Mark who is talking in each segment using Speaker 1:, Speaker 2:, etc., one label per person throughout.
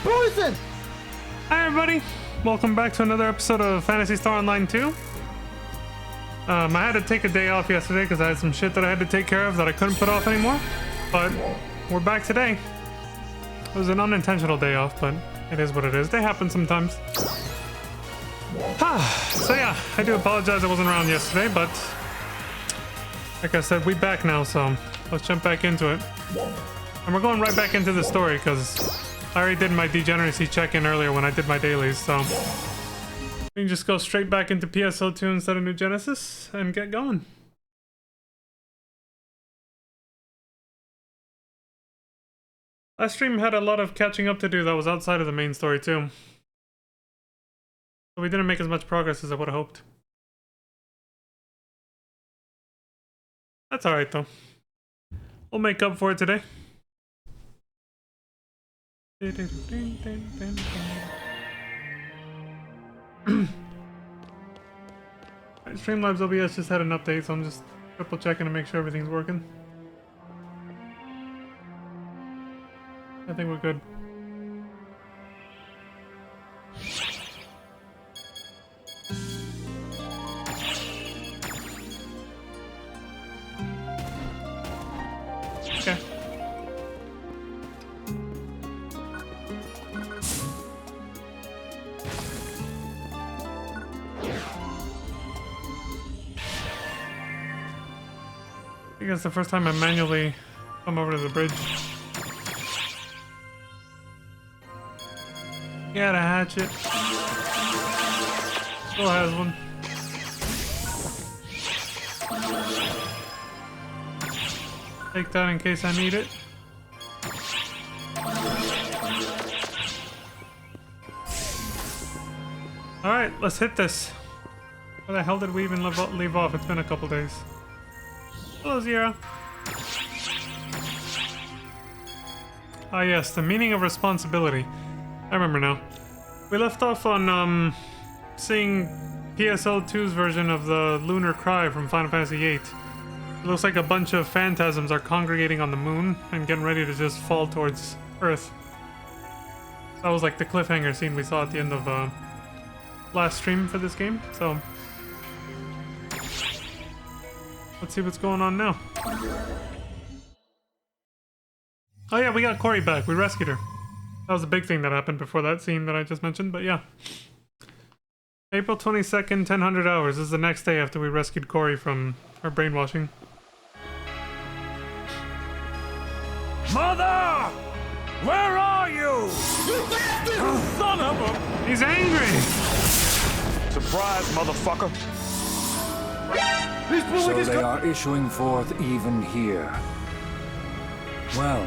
Speaker 1: poison!
Speaker 2: Hi everybody, welcome back to another episode of Phantasy Star Online 2. I had to take a day off yesterday because I had some shit that I had to take care of that I couldn't put off anymore. But we're back today. It was an unintentional day off, but it is what it is. They happen sometimes. So yeah, I do apologize I wasn't around yesterday, but like I said, we back now, so let's jump back into it. And we're going right back into the story because I already did my degeneracy check-in earlier when I did my dailies, so we can just go straight back into PSO2 instead of New Genesis and get going. Last stream had a lot of catching up to do that was outside of the main story too. So we didn't make as much progress as I would have hoped. That's alright though. We'll make up for it today. Streamlabs OBS just had an update, so I'm just triple checking to make sure everything's working. I think we're good. Okay. I think it's the first time I manually come over to the bridge. Got a hatchet. Still has one. Take that in case I need it. Alright, let's hit this. Where the hell did we even leave off? It's been a couple days. Hello, Zero. Ah, yes, the meaning of responsibility. I remember now. We left off on, seeing PSO2's version of the Lunar Cry from Final Fantasy VIII. It looks like a bunch of phantasms are congregating on the moon and getting ready to just fall towards Earth. That was like the cliffhanger scene we saw at the end of, last stream for this game, so let's see what's going on now. Oh yeah, we got Corey back. We rescued her. That was a big thing that happened before that scene that I just mentioned, but yeah. April 22nd, 1000 hours. This is the next day after we rescued Corey from her brainwashing.
Speaker 3: Mother! Where are you? Son of a...
Speaker 2: He's angry!
Speaker 3: Surprise, motherfucker.
Speaker 4: So they are issuing forth even here. Well,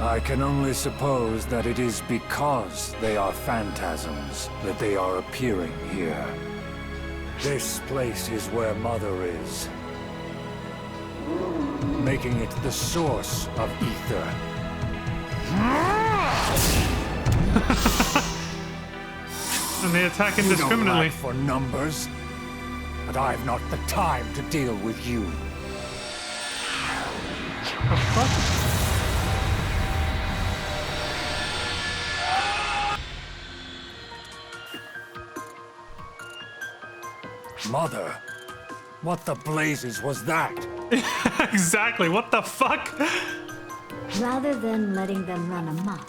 Speaker 4: I can only suppose that it is because they are phantasms that they are appearing here. This place is where Mother is, making it the source of ether.
Speaker 2: And they attack
Speaker 4: You don't
Speaker 2: indiscriminately.
Speaker 4: lack for numbers, but I've not the time to deal with you.
Speaker 2: The fuck?
Speaker 4: Mother, what the blazes was that?
Speaker 2: Exactly, what the fuck?
Speaker 5: Rather than letting them run amok,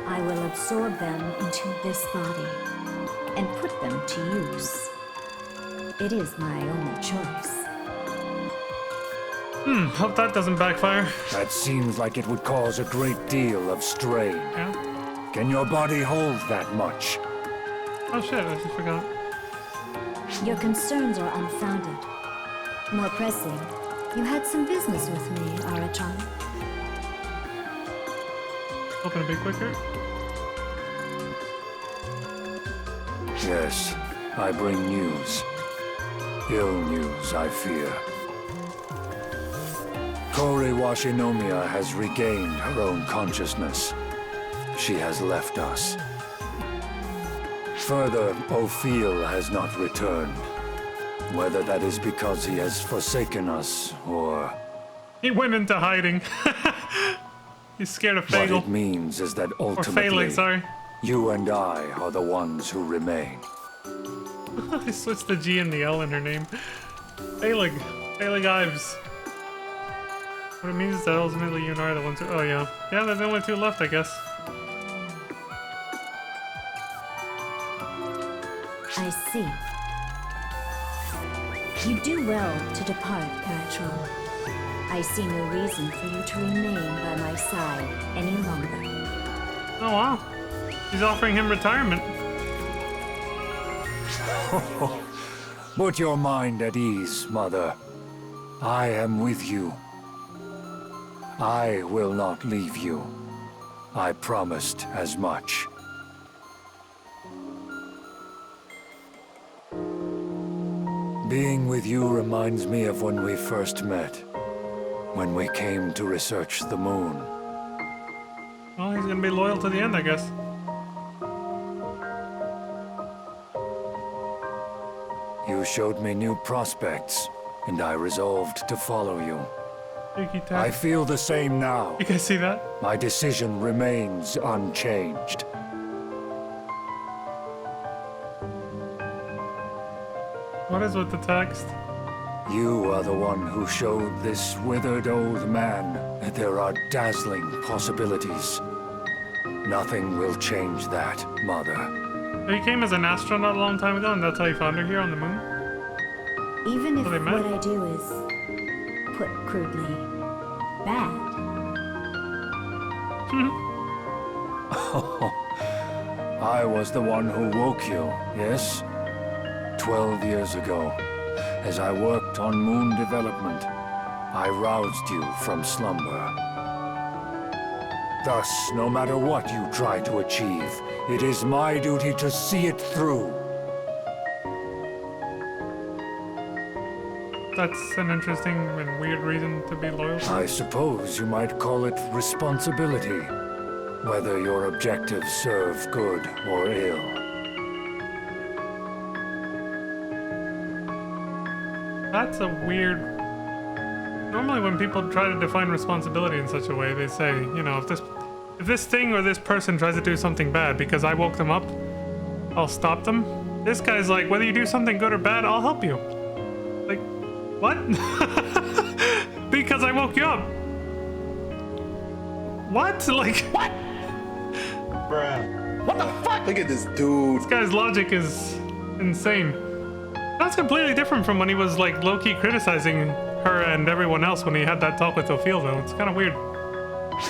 Speaker 5: I will absorb them into this body and put them to use. It is my only choice.
Speaker 2: Hope that doesn't backfire.
Speaker 4: That seems like it would cause a great deal of strain.
Speaker 2: Yeah.
Speaker 4: Can your body hold that much?
Speaker 2: Oh shit, I just forgot.
Speaker 5: Your concerns are unfounded. More pressing, you had some business with me, Aratron.
Speaker 2: Open a bit quicker.
Speaker 4: Yes, I bring news. Ill news, I fear. Kori Washinomiya has regained her own consciousness. She has left us. Further, Ophiel has not returned. Whether that is because he has forsaken us, or...
Speaker 2: He went into hiding. He's scared of
Speaker 4: What it
Speaker 2: Fagel.
Speaker 4: means is that
Speaker 2: Or
Speaker 4: ultimately,
Speaker 2: Phalanx, sorry.
Speaker 4: you and I are the ones who remain.
Speaker 2: They switched the G and the L in her name. Phalanx. Phalanx Ives. What it means is that ultimately you and I are the ones who... Oh, yeah. Yeah, there's only two left, I guess.
Speaker 5: I see. You do well to depart, Patrol. I see no reason for you to remain by my side any longer.
Speaker 2: Oh, wow. He's offering him retirement.
Speaker 4: Put your mind at ease, Mother. I am with you. I will not leave you. I promised as much. Being with you reminds me of when we first met. When we came to research the moon.
Speaker 2: Well, he's gonna be loyal to the end, I guess.
Speaker 4: You showed me new prospects, and I resolved to follow you.
Speaker 2: Cheeky
Speaker 4: I
Speaker 2: tag.
Speaker 4: feel the same now.
Speaker 2: You guys see that?
Speaker 4: My decision remains unchanged.
Speaker 2: What is with the text?
Speaker 4: You are the one who showed this withered old man that there are dazzling possibilities. Nothing will change that, Mother.
Speaker 2: He came as an astronaut a long time ago, and that's how you found her here on the moon?
Speaker 5: Even if
Speaker 2: Well, they met.
Speaker 5: what I do is, put crudely, bad.
Speaker 4: I was the one who woke you, yes? 12 years ago, as I worked on moon development, I roused you from slumber. Thus, no matter what you try to achieve, it is my duty to see it through.
Speaker 2: That's an interesting and weird reason to be loyal to.
Speaker 4: I suppose you might call it responsibility, whether your objectives serve good or ill.
Speaker 2: That's a weird... Normally when people try to define responsibility in such a way, they say, you know, if this thing or this person tries to do something bad because I woke them up, I'll stop them. This guy's like, whether you do something good or bad, I'll help you. Like, what? Because I woke you up. What? Like...
Speaker 3: What? Bruh. What the fuck? Look at this dude.
Speaker 2: This guy's logic is insane. That's completely different from when he was like low-key criticizing her and everyone else when he had that talk with Ophil, though. It's kind of weird.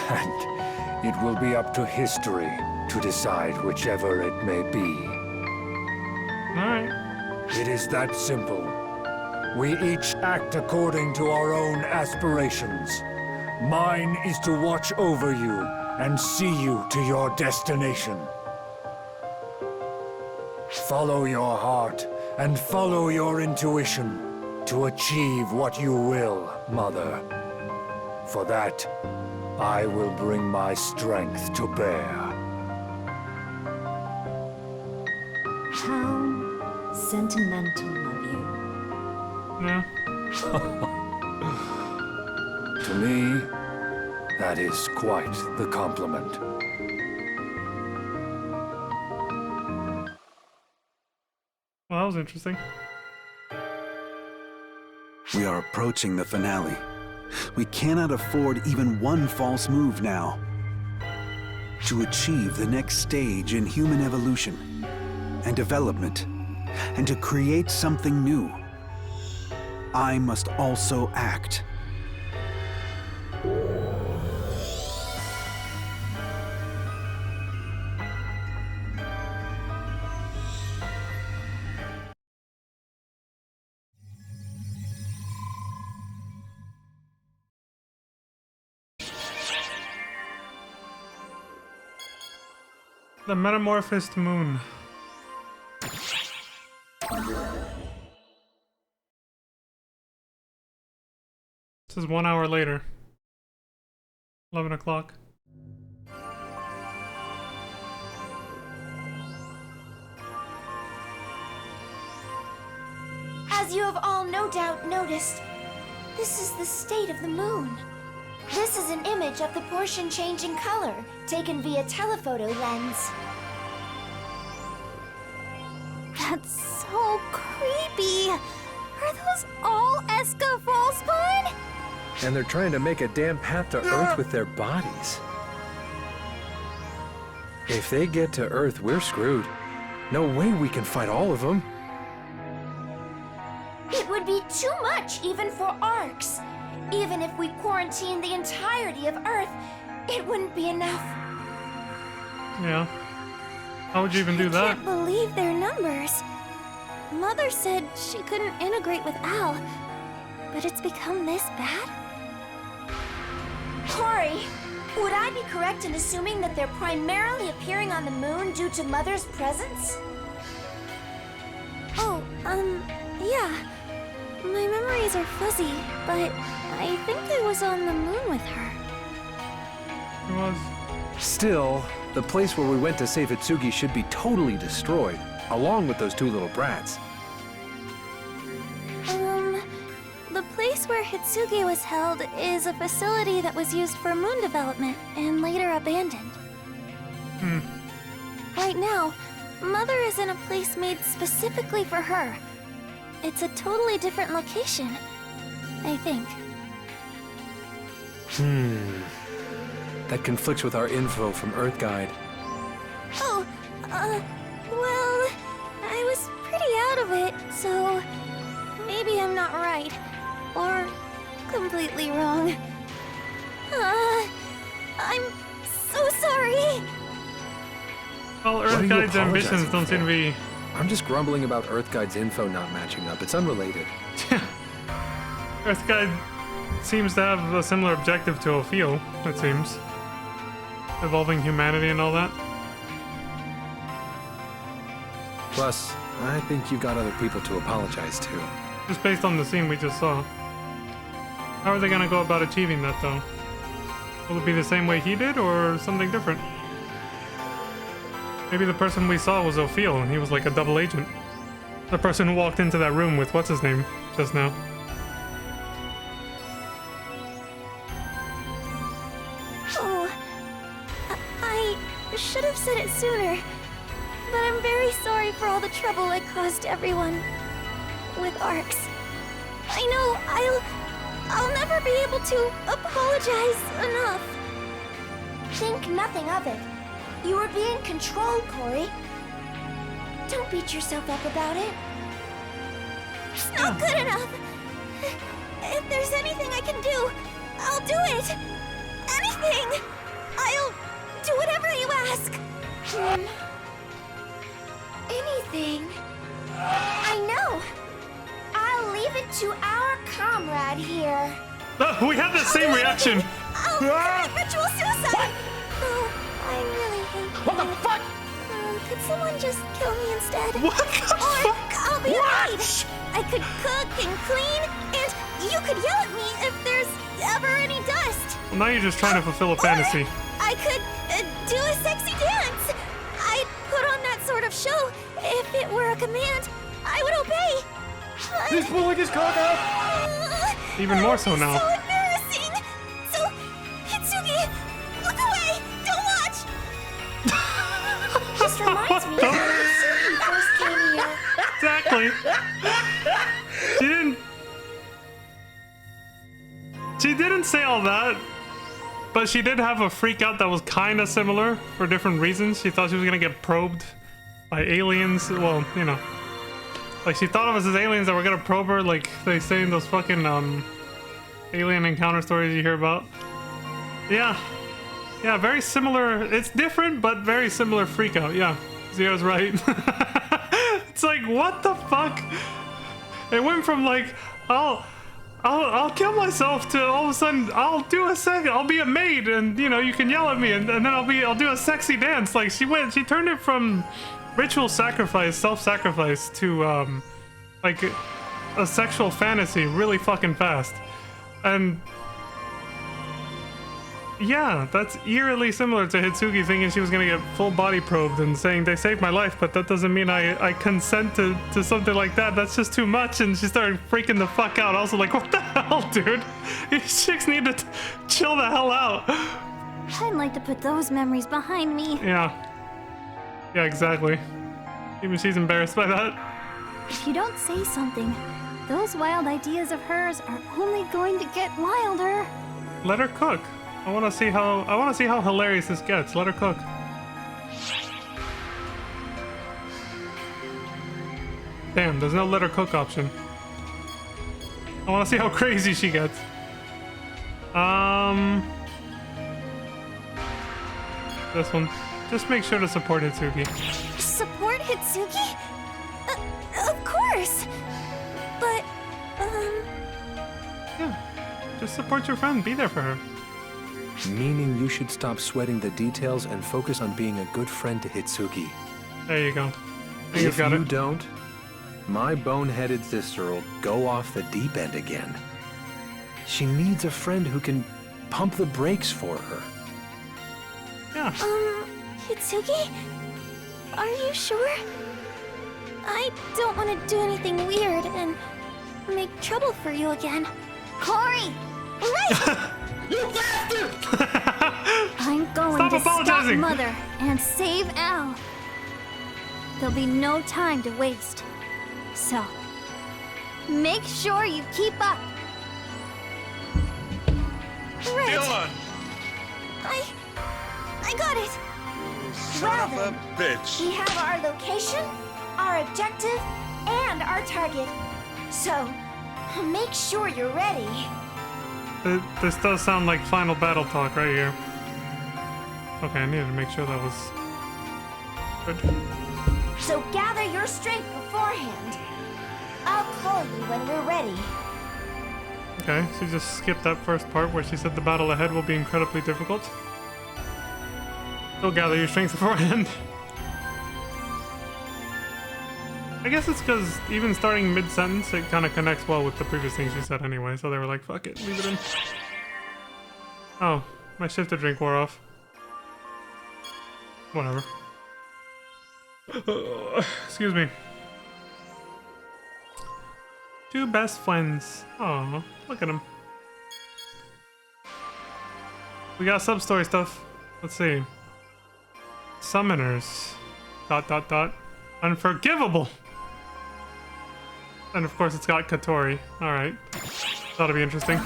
Speaker 4: And it will be up to history to decide whichever it may be.
Speaker 2: Alright.
Speaker 4: It is that simple. We each act according to our own aspirations. Mine is to watch over you and see you to your destination. Follow your heart and follow your intuition to achieve what you will, Mother. For that, I will bring my strength to bear.
Speaker 5: How sentimental of you.
Speaker 2: Yeah.
Speaker 4: To me, that is quite the compliment.
Speaker 2: Well, that was interesting.
Speaker 1: We are approaching the finale. We cannot afford even one false move now. To achieve the next stage in human evolution and development, and to create something new, I must also act.
Speaker 2: The Metamorphosed Moon. This is 1 hour later. 11 o'clock.
Speaker 6: As you have all no doubt noticed, this is the state of the moon. This is an image of the portion changing color, taken via telephoto lens.
Speaker 7: That's so creepy. Are those all Eska Volspawn?
Speaker 8: And they're trying to make a damn path to Earth with their bodies. If they get to Earth, we're screwed. No way we can fight all of them.
Speaker 6: It would be too much even for ARCs. Even if we quarantine the entirety of Earth, it wouldn't be enough.
Speaker 2: Yeah. How would you even do
Speaker 7: I
Speaker 2: that?
Speaker 7: can't believe their numbers. Mother said she couldn't integrate with Al, but it's become this bad?
Speaker 6: Corey, would I be correct in assuming that they're primarily appearing on the moon due to Mother's presence?
Speaker 7: Oh, yeah. My memories are fuzzy, but I think I was on the moon with her.
Speaker 2: It was.
Speaker 8: Still, the place where we went to save Hitsugi should be totally destroyed, along with those two little brats.
Speaker 7: The place where Hitsugi was held is a facility that was used for moon development and later abandoned. Right now, Mother is in a place made specifically for her. It's a totally different location, I think.
Speaker 8: That conflicts with our info from EarthGuide.
Speaker 7: Oh, well, I was pretty out of it, so maybe I'm not right. Or completely wrong. I'm so sorry.
Speaker 2: Well,
Speaker 8: What are you
Speaker 2: EarthGuide's ambitions
Speaker 8: apologizing
Speaker 2: don't seem to
Speaker 8: for?
Speaker 2: be.
Speaker 8: I'm just grumbling about EarthGuide's info not matching up. It's unrelated.
Speaker 2: EarthGuide seems to have a similar objective to Ophiel, it seems. Evolving humanity and all that.
Speaker 8: Plus, I think you've got other people to apologize to.
Speaker 2: Just based on the scene we just saw. How are they gonna go about achieving that, though? Will it be the same way he did, or something different? Maybe the person we saw was Ophiel, and he was like a double agent. The person who walked into that room with what's-his-name just now.
Speaker 7: Oh, I should have said it sooner, but I'm very sorry for all the trouble I caused everyone with ARCs. I know I'll never be able to apologize enough.
Speaker 6: Think nothing of it. You were being controlled, Corey. Don't beat yourself up about it.
Speaker 7: It's not good enough. If there's anything I can do, I'll do it. Anything. I'll do whatever you ask.
Speaker 6: Anything? I know. I'll leave it to our comrade here.
Speaker 2: Oh, we had the same reaction!
Speaker 7: I'll commit ritual suicide. Oh, I really hate
Speaker 3: What the fuck?
Speaker 7: Could someone just kill me instead?
Speaker 2: What the
Speaker 7: Or
Speaker 2: fuck?
Speaker 7: I'll be a maid. I could cook and clean, and you could yell at me if there's ever any dust.
Speaker 2: Well, now you're just trying to fulfill a fantasy.
Speaker 7: Or I could do a sexy dance. I'd put on that sort of show. If it were a command, I would obey. But,
Speaker 3: He's pulling his cock out!
Speaker 2: Even more so now.
Speaker 7: So embarrassing. So, Hitsugi, look away. Don't watch.
Speaker 6: This reminds me of when Suki first came here.
Speaker 2: Exactly. She didn't say all that, but she did have a freak out that was kind of similar for different reasons. She thought she was gonna get probed by aliens. Well, you know, like she thought of us as aliens that were gonna probe her, like they say in those fucking alien encounter stories you hear about. Yeah, very similar. It's different, but very similar freak out. Yeah, Zio's right. It's like, what the fuck? It went from like, I'll kill myself to all of a sudden I'll be a maid, and you know you can yell at me, and then I'll do a sexy dance. Like she turned it from ritual sacrifice, self-sacrifice to like a sexual fantasy really fucking fast. And Yeah, that's eerily similar to Hitsugi thinking she was gonna get full body probed and saying they saved my life, but that doesn't mean I consent to something like that. That's just too much, and she started freaking the fuck out. Also like, what the hell, dude? These chicks need to chill the hell out.
Speaker 7: I'd like to put those memories behind me.
Speaker 2: Yeah. Yeah, exactly. Even she's embarrassed by that.
Speaker 7: If you don't say something, those wild ideas of hers are only going to get wilder.
Speaker 2: Let her cook. I want to see how hilarious this gets. Let her cook. Damn, there's no let her cook option. I want to see how crazy she gets. This one. Just make sure to support Hitsugi.
Speaker 7: Support Hitsugi? Of course. But,
Speaker 2: Yeah. Just support your friend. Be there for her.
Speaker 8: Meaning you should stop sweating the details and focus on being a good friend to Hitsugi.
Speaker 2: There you go. I think you've
Speaker 8: If
Speaker 2: got
Speaker 8: you
Speaker 2: it.
Speaker 8: don't, my boneheaded sister will go off the deep end again. She needs a friend who can pump the brakes for her.
Speaker 2: Yeah.
Speaker 7: Hitsugi? Are you sure? I don't want to do anything weird and make trouble for you again.
Speaker 6: Cory! Right! You bastard!
Speaker 7: I'm going
Speaker 2: Stop
Speaker 7: to
Speaker 2: apologizing.
Speaker 7: stop Mother and save Al. There'll be no time to waste. So, make sure you keep up. Right.
Speaker 3: Dylan!
Speaker 7: I got it.
Speaker 3: Son of a bitch!
Speaker 6: We have our location, our objective, and our target. So, make sure you're ready.
Speaker 2: This does sound like final battle talk right here. Okay, I needed to make sure that was good.
Speaker 6: So gather your strength beforehand. I'll call you when we're ready.
Speaker 2: Okay, she just skipped that first part where she said the battle ahead will be incredibly difficult. Go gather your strength beforehand. I guess it's because even starting mid-sentence, it kind of connects well with the previous thing she said anyway, so they were like, fuck it, leave it in. Oh, my shifted drink wore off. Whatever. Excuse me. Two best friends. Oh, look at them. We got sub-story stuff. Let's see. Summoners. ... Unforgivable! And of course it's got Katori. Alright. That'll be interesting.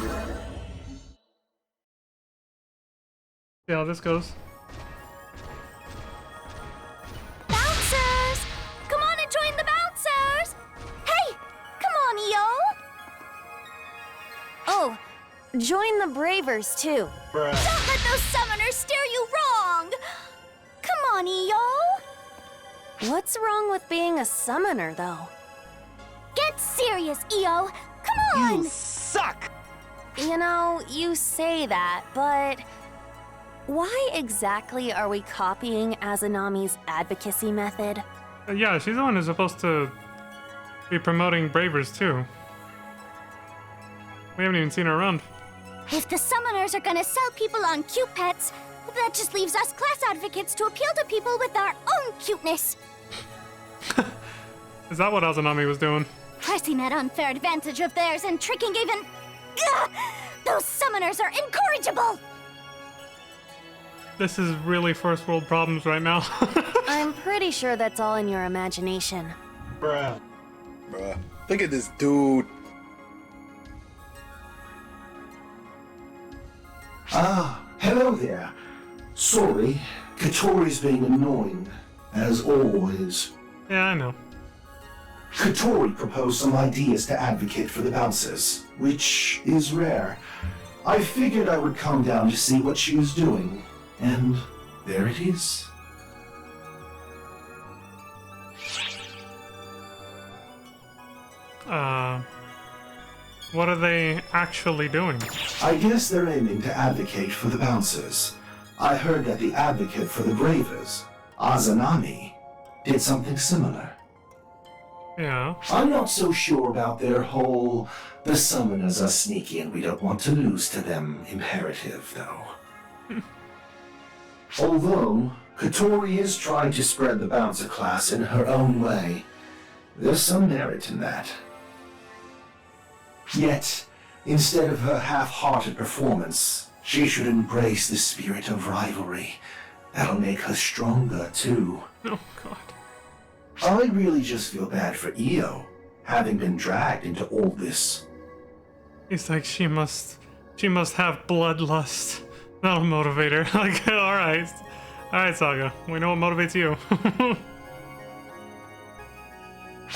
Speaker 2: See how this goes.
Speaker 7: Bouncers! Come on and join the bouncers! Hey! Come on, EO! Oh, join the Bravers, too. Don't let those summoners steer you wrong! Come on, EO! What's wrong with being a summoner, though?
Speaker 6: Get serious, EO! Come on!
Speaker 3: You suck!
Speaker 7: You know, you say that, but why exactly are we copying Azanami's advocacy method?
Speaker 2: Yeah, she's the one who's supposed to be promoting Bravers too. We haven't even seen her around.
Speaker 6: If the summoners are gonna sell people on cute pets, that just leaves us class advocates to appeal to people with our own cuteness.
Speaker 2: Is that what Azanami was doing?
Speaker 6: Pressing that unfair advantage of theirs and tricking even... Ugh! Those summoners are incorrigible!
Speaker 2: This is really first world problems right now.
Speaker 7: I'm pretty sure that's all in your imagination.
Speaker 9: Bruh. Look at this dude.
Speaker 10: Ah, hello there. Sorry, Katori's being annoying, as always.
Speaker 2: Yeah, I know.
Speaker 10: Katori proposed some ideas to advocate for the bouncers, which is rare. I figured I would come down to see what she was doing, and there it is.
Speaker 2: What are they actually doing?
Speaker 10: I guess they're aiming to advocate for the bouncers. I heard that the advocate for the Bravers, Azanami, did something similar.
Speaker 2: Yeah.
Speaker 10: I'm not so sure about their whole, the summoners are sneaky and we don't want to lose to them imperative, though. Although Katori is trying to spread the bouncer class in her own way, there's some merit in that. Yet, instead of her half-hearted performance, she should embrace the spirit of rivalry. That'll make her stronger, too.
Speaker 2: Oh, God.
Speaker 10: I really just feel bad for Io, having been dragged into all this.
Speaker 2: He's like, she must have bloodlust. That'll motivate her. Like, alright, Saga. We know what motivates you.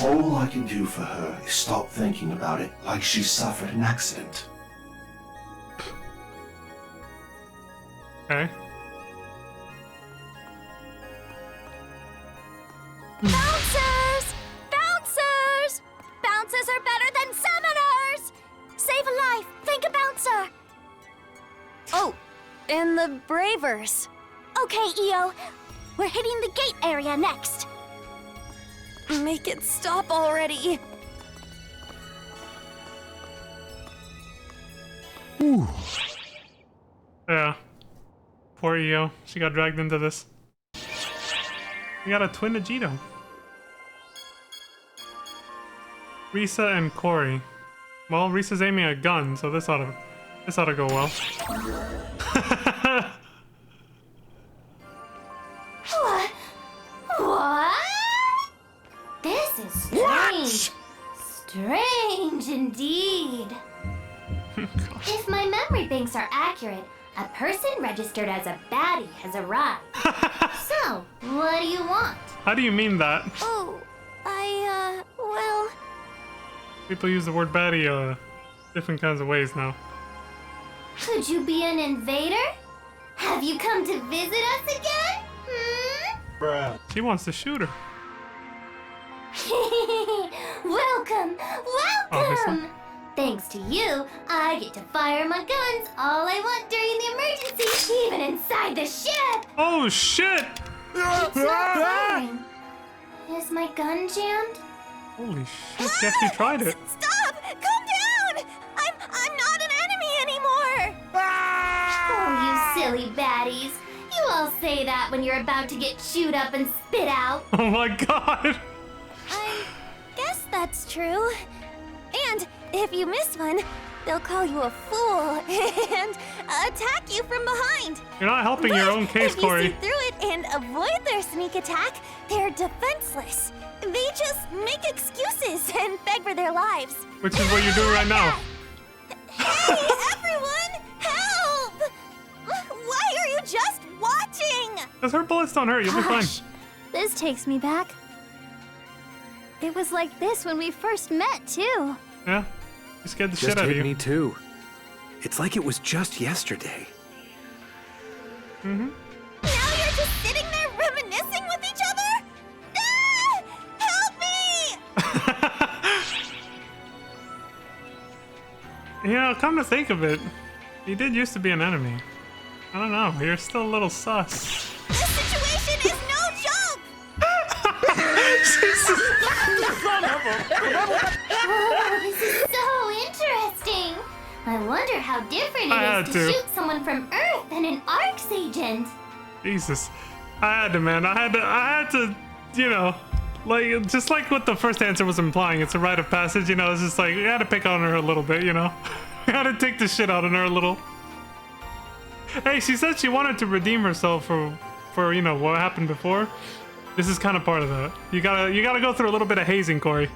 Speaker 10: All I can do for her is stop thinking about it like she suffered an accident.
Speaker 2: Okay.
Speaker 7: Bouncers! Bouncers! Bouncers are better than summoners! Save a life, thank a bouncer! Oh, and the Bravers. Okay, Io. We're hitting the gate area next. Make it stop already.
Speaker 2: Yeah. Poor Io. She got dragged into this. We got a twin Vegito. Risa and Corey. Well, Risa's aiming a gun, so this ought to go well.
Speaker 6: What? This is strange. Strange indeed. If my memory banks are accurate, a person registered as a baddie has arrived. So, what do you want?
Speaker 2: How do you mean that?
Speaker 7: Oh, well...
Speaker 2: People use the word baddie different kinds of ways now.
Speaker 6: Could you be an invader? Have you come to visit us again?
Speaker 3: Bruh.
Speaker 2: She wants to shoot her.
Speaker 6: Welcome, welcome!
Speaker 2: Obviously.
Speaker 6: Thanks to you, I get to fire my guns all I want during the emergency, even inside the ship!
Speaker 2: Oh shit!
Speaker 6: It's not firing. Is my gun jammed?
Speaker 2: Holy shit, guess you tried it.
Speaker 7: Stop! Calm down! I'm not an enemy anymore!
Speaker 6: Oh, you silly baddies. You all say that when you're about to get chewed up and spit out.
Speaker 2: Oh my god!
Speaker 7: I guess that's true. And if you miss one, they'll call you a fool and attack you from behind.
Speaker 2: You're not helping your own case,
Speaker 7: if
Speaker 2: Corey.
Speaker 7: you see through it and avoid their sneak attack, they're defenseless. They just make excuses and beg for their lives.
Speaker 2: Which is what you're doing right now.
Speaker 7: Hey, everyone! Help! Why are you just watching?
Speaker 2: Because her bullets don't hurt, you'll be fine.
Speaker 7: Gosh, this takes me back. It was like this when we first met, too.
Speaker 2: Yeah? You scared the
Speaker 8: Just
Speaker 2: shit out of
Speaker 8: hit
Speaker 2: you.
Speaker 8: me too. It's like it was just yesterday.
Speaker 2: Mm-hmm.
Speaker 7: Now you're just sitting there reminiscing with each other? Ah! Help me!
Speaker 2: You know, come to think of it, he did used to be an enemy. I don't know, you're still a little sus.
Speaker 7: This situation is no joke!
Speaker 6: Oh, this is so interesting. I wonder how different it is to shoot someone from Earth than an ARC's agent.
Speaker 2: Jesus. I had to, man. I had to, you know, like, just like what the first answer was implying, it's a rite of passage, you know, it's just like, we had to pick on her a little bit, you know? We had to take the shit out of her a little. Hey, she said she wanted to redeem herself for you know, what happened before. This is kind of part of that. You gotta go through a little bit of hazing, Corey.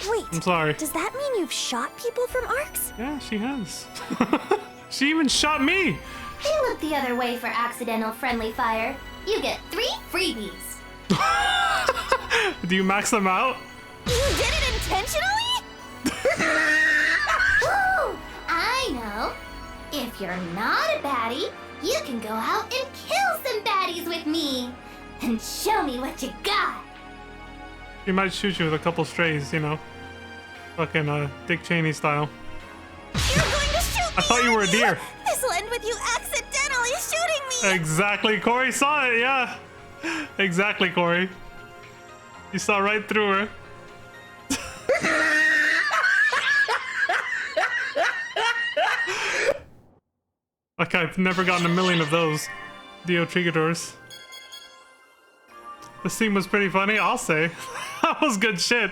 Speaker 7: Wait,
Speaker 2: I'm sorry.
Speaker 7: does that mean you've shot people from ARCs?
Speaker 2: Yeah, she has. She even shot me.
Speaker 6: They look the other way for accidental friendly fire. You get 3 freebies.
Speaker 2: Do you max them out?
Speaker 7: You did it intentionally?
Speaker 6: Woo! I know. If you're not a baddie, you can go out and kill some baddies with me. And show me what you got.
Speaker 2: She might shoot you with a couple strays, you know. Fucking Dick Cheney style.
Speaker 7: You're going to shoot me!
Speaker 2: I thought you were a deer.
Speaker 7: This will end with you accidentally shooting me!
Speaker 2: Exactly, Corey saw it, yeah. Exactly, Corey. You saw right through her. Like, I've never gotten a million of those. Dio Trigadors. The scene was pretty funny, I'll say. That was good shit.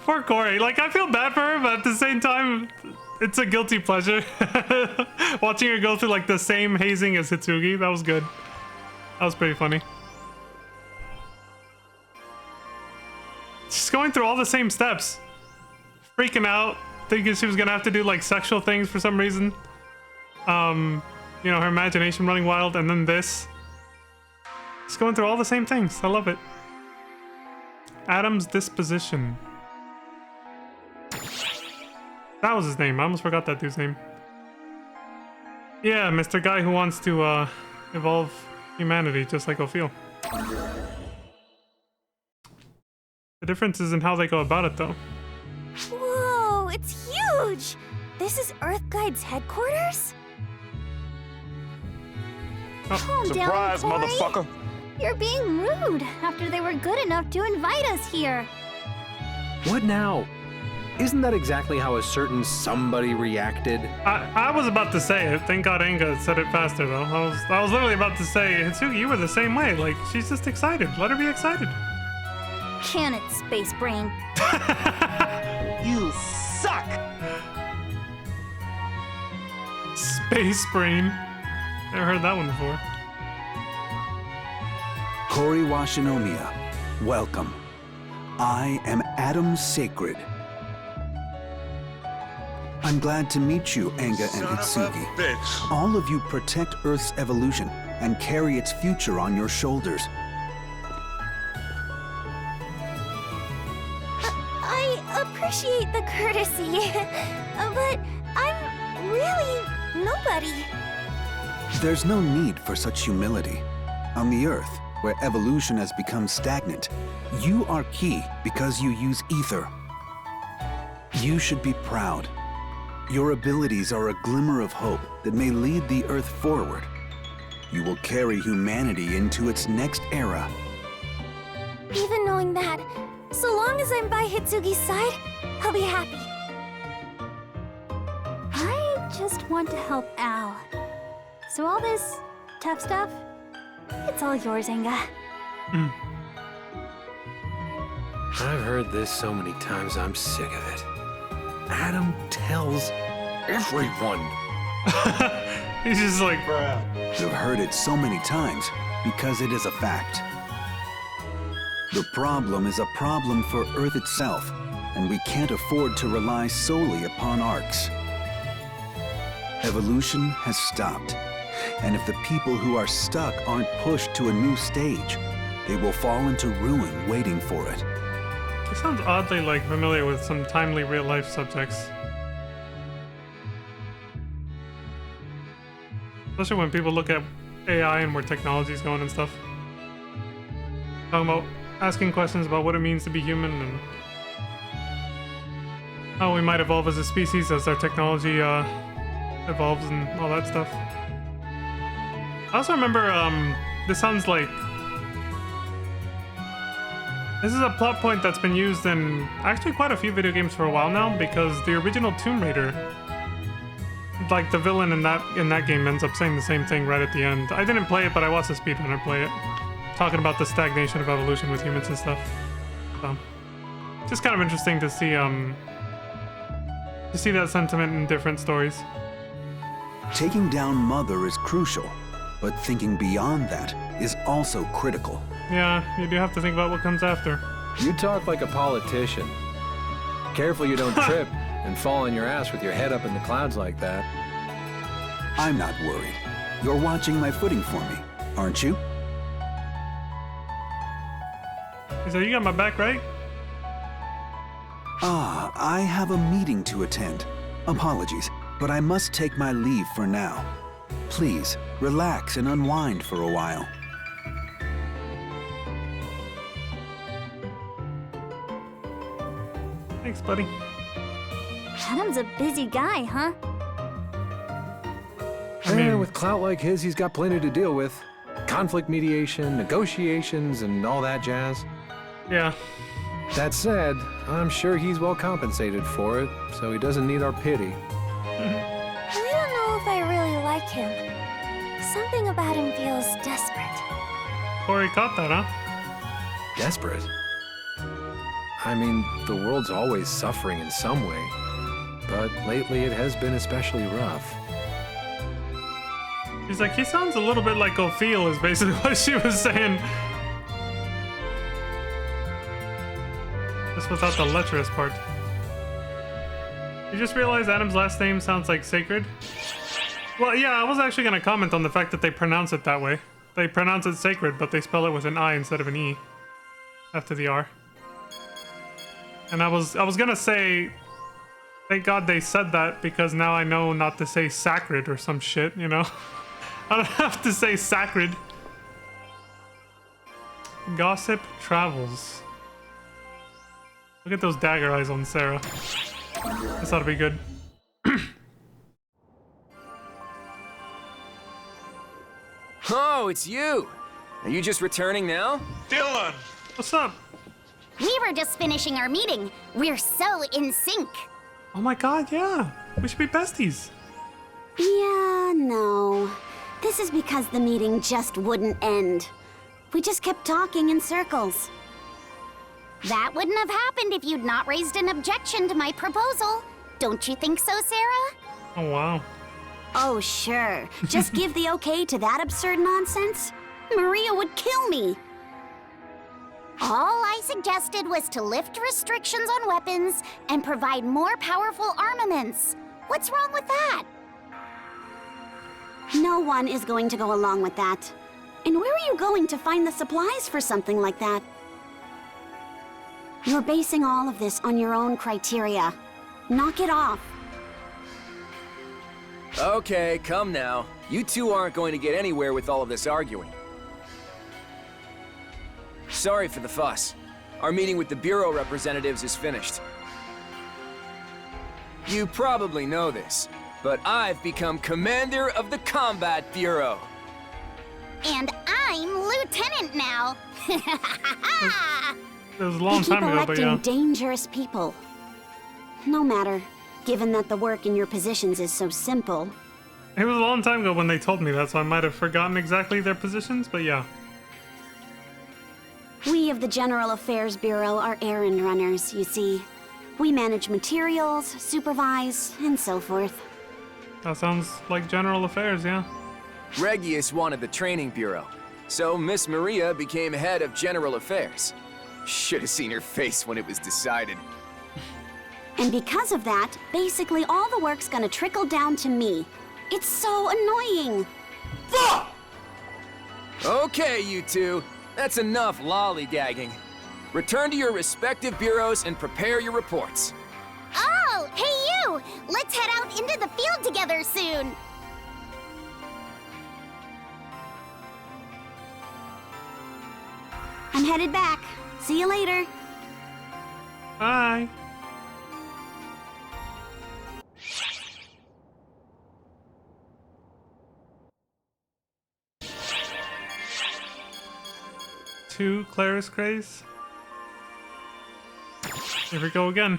Speaker 2: Poor Corey. Like, I feel bad for her, but at the same time, it's a guilty pleasure. Watching her go through, like, the same hazing as Hitsugi. That was good. That was pretty funny. She's going through all the same steps. Freaking out, thinking she was gonna have to do, like, sexual things for some reason. You know, her imagination running wild, and then this. Just going through all the same things. I love it. Adam's disposition. That was his name. I almost forgot that dude's name. Yeah, Mr. Guy who wants to evolve humanity, just like Ophiel. The difference is in how they go about it, though.
Speaker 7: Whoa, it's huge! This is Earth Guide's headquarters? Calm
Speaker 3: Surprise,
Speaker 7: down, Corey.
Speaker 3: motherfucker!
Speaker 7: You're being rude after they were good enough to invite us here.
Speaker 8: What now? Isn't that exactly how a certain somebody reacted?
Speaker 2: I was about to say it. Thank God Anga said it faster, though. I was literally about to say, Hitsugi, you were the same way. Like, she's just excited. Let her be excited.
Speaker 7: Can it, Space Brain?
Speaker 3: You suck!
Speaker 2: Space Brain. Never heard that one before.
Speaker 1: Kori wa Shinomiya, welcome. I am Adam Sacred. I'm glad to meet you, Anga and Hitsugi.
Speaker 3: Bitch.
Speaker 1: All of you protect Earth's evolution and carry its future on your shoulders.
Speaker 7: I appreciate the courtesy, but I'm really nobody.
Speaker 1: There's no need for such humility. On the Earth, where evolution has become stagnant, you are key because you use ether. You should be proud. Your abilities are a glimmer of hope that may lead the Earth forward. You will carry humanity into its next era.
Speaker 7: Even knowing that, so long as I'm by Hitsugi's side, I'll be happy. I just want to help Al. So all this tough stuff, it's all yours, Anga.
Speaker 8: I've heard this so many times, I'm sick of it. Adam tells everyone.
Speaker 2: He's just like,
Speaker 1: You've heard it so many times because it is a fact. The problem is a problem for Earth itself, and we can't afford to rely solely upon arcs. Evolution has stopped, and if the people who are stuck aren't pushed to a new stage, they will fall into ruin waiting for it.
Speaker 2: it sounds oddly like familiar with some timely real-life subjects. Especially when people look at AI and where technology's going and stuff. Talking about asking questions about what it means to be human and how we might evolve as a species as our technology evolves and all that stuff. I also remember, this sounds like... This is a plot point that's been used in actually quite a few video games for a while now, because the original Tomb Raider, like the villain in that game ends up saying the same thing right at the end. I didn't play it, but I watched the speedrunner play it, talking about the stagnation of evolution with humans and stuff. So, just kind of interesting to see that sentiment in different stories.
Speaker 1: Taking down Mother is crucial, but thinking beyond that is also critical.
Speaker 2: Yeah, you do have to think about what comes after.
Speaker 8: You talk like a politician. Careful you don't trip and fall on your ass with your head up in the clouds like that.
Speaker 1: I'm not worried. You're watching my footing for me, aren't you?
Speaker 2: He said, you got my back, right?
Speaker 1: Ah, I have a meeting to attend. Apologies, but I must take my leave for now. Please, relax and unwind for a while.
Speaker 2: Thanks, buddy.
Speaker 7: Adam's a busy guy, huh?
Speaker 2: I mean,
Speaker 8: with clout like his, he's got plenty to deal with. Conflict mediation, negotiations, and all that jazz.
Speaker 2: yeah.
Speaker 8: That said, I'm sure he's well compensated for it, so he doesn't need our pity.
Speaker 7: I don't know if I really like him. Something about him feels desperate.
Speaker 2: Corey caught that, huh?
Speaker 8: Desperate? I mean, the world's always suffering in some way, but lately it has been especially rough.
Speaker 2: She's like, he sounds a little bit like Ophiel, is basically what she was saying. Just without the lecherous part. You just realized Adam's last name sounds like Sacred? Well, yeah, I was actually going to comment on the fact that they pronounce it that way. They pronounce it Sacred, but they spell it with an I instead of an E after the R. And I was going to say, thank God they said that, because now I know not to say Sacred or some shit, you know? I don't have to say Sacred. Gossip travels. Look at those dagger eyes on Sarah. This ought to be good.
Speaker 11: Oh, it's you! Are you just returning now?
Speaker 3: Dylan!
Speaker 2: What's up?
Speaker 6: We were just finishing our meeting. We're so in sync.
Speaker 2: Oh my god, yeah. We should be besties.
Speaker 12: Yeah, no. This is because the meeting just wouldn't end. We just kept talking in circles.
Speaker 6: That wouldn't have happened if you'd not raised an objection to my proposal. Don't you think so, Sarah?
Speaker 2: Oh wow.
Speaker 12: Oh, sure. Just give the okay to that absurd nonsense? Maria would kill me.
Speaker 6: All I suggested was to lift restrictions on weapons and provide more powerful armaments. What's wrong with that?
Speaker 12: No one is going to go along with that. And where are you going to find the supplies for something like that? You're basing all of this on your own criteria. Knock it off.
Speaker 11: Okay, come now. You two aren't going to get anywhere with all of this arguing. Sorry for the fuss. Our meeting with the Bureau representatives is finished. You probably know this, but I've become commander of the Combat Bureau.
Speaker 6: And I'm lieutenant now.
Speaker 2: It was a long time ago, but yeah.
Speaker 12: Keep electing dangerous people. No matter, given that the work in your positions is so simple.
Speaker 2: It was a long time ago when they told me that, so I might have forgotten exactly their positions, but yeah.
Speaker 12: We of the General Affairs Bureau are errand runners, you see. We manage materials, supervise, and so forth.
Speaker 2: That sounds like general affairs, yeah.
Speaker 11: Regius wanted the training bureau, so Miss Maria became head of General Affairs. Should have seen her face when it was decided.
Speaker 12: And because of that, basically all the work's gonna trickle down to me. It's so annoying.
Speaker 11: Fuck! Okay, you two. That's enough lollygagging. Return to your respective bureaus and prepare your reports.
Speaker 6: Oh, hey you! Let's head out into the field together soon.
Speaker 12: I'm headed back. See you later.
Speaker 2: Bye. Two Claris Craze. Here we go again.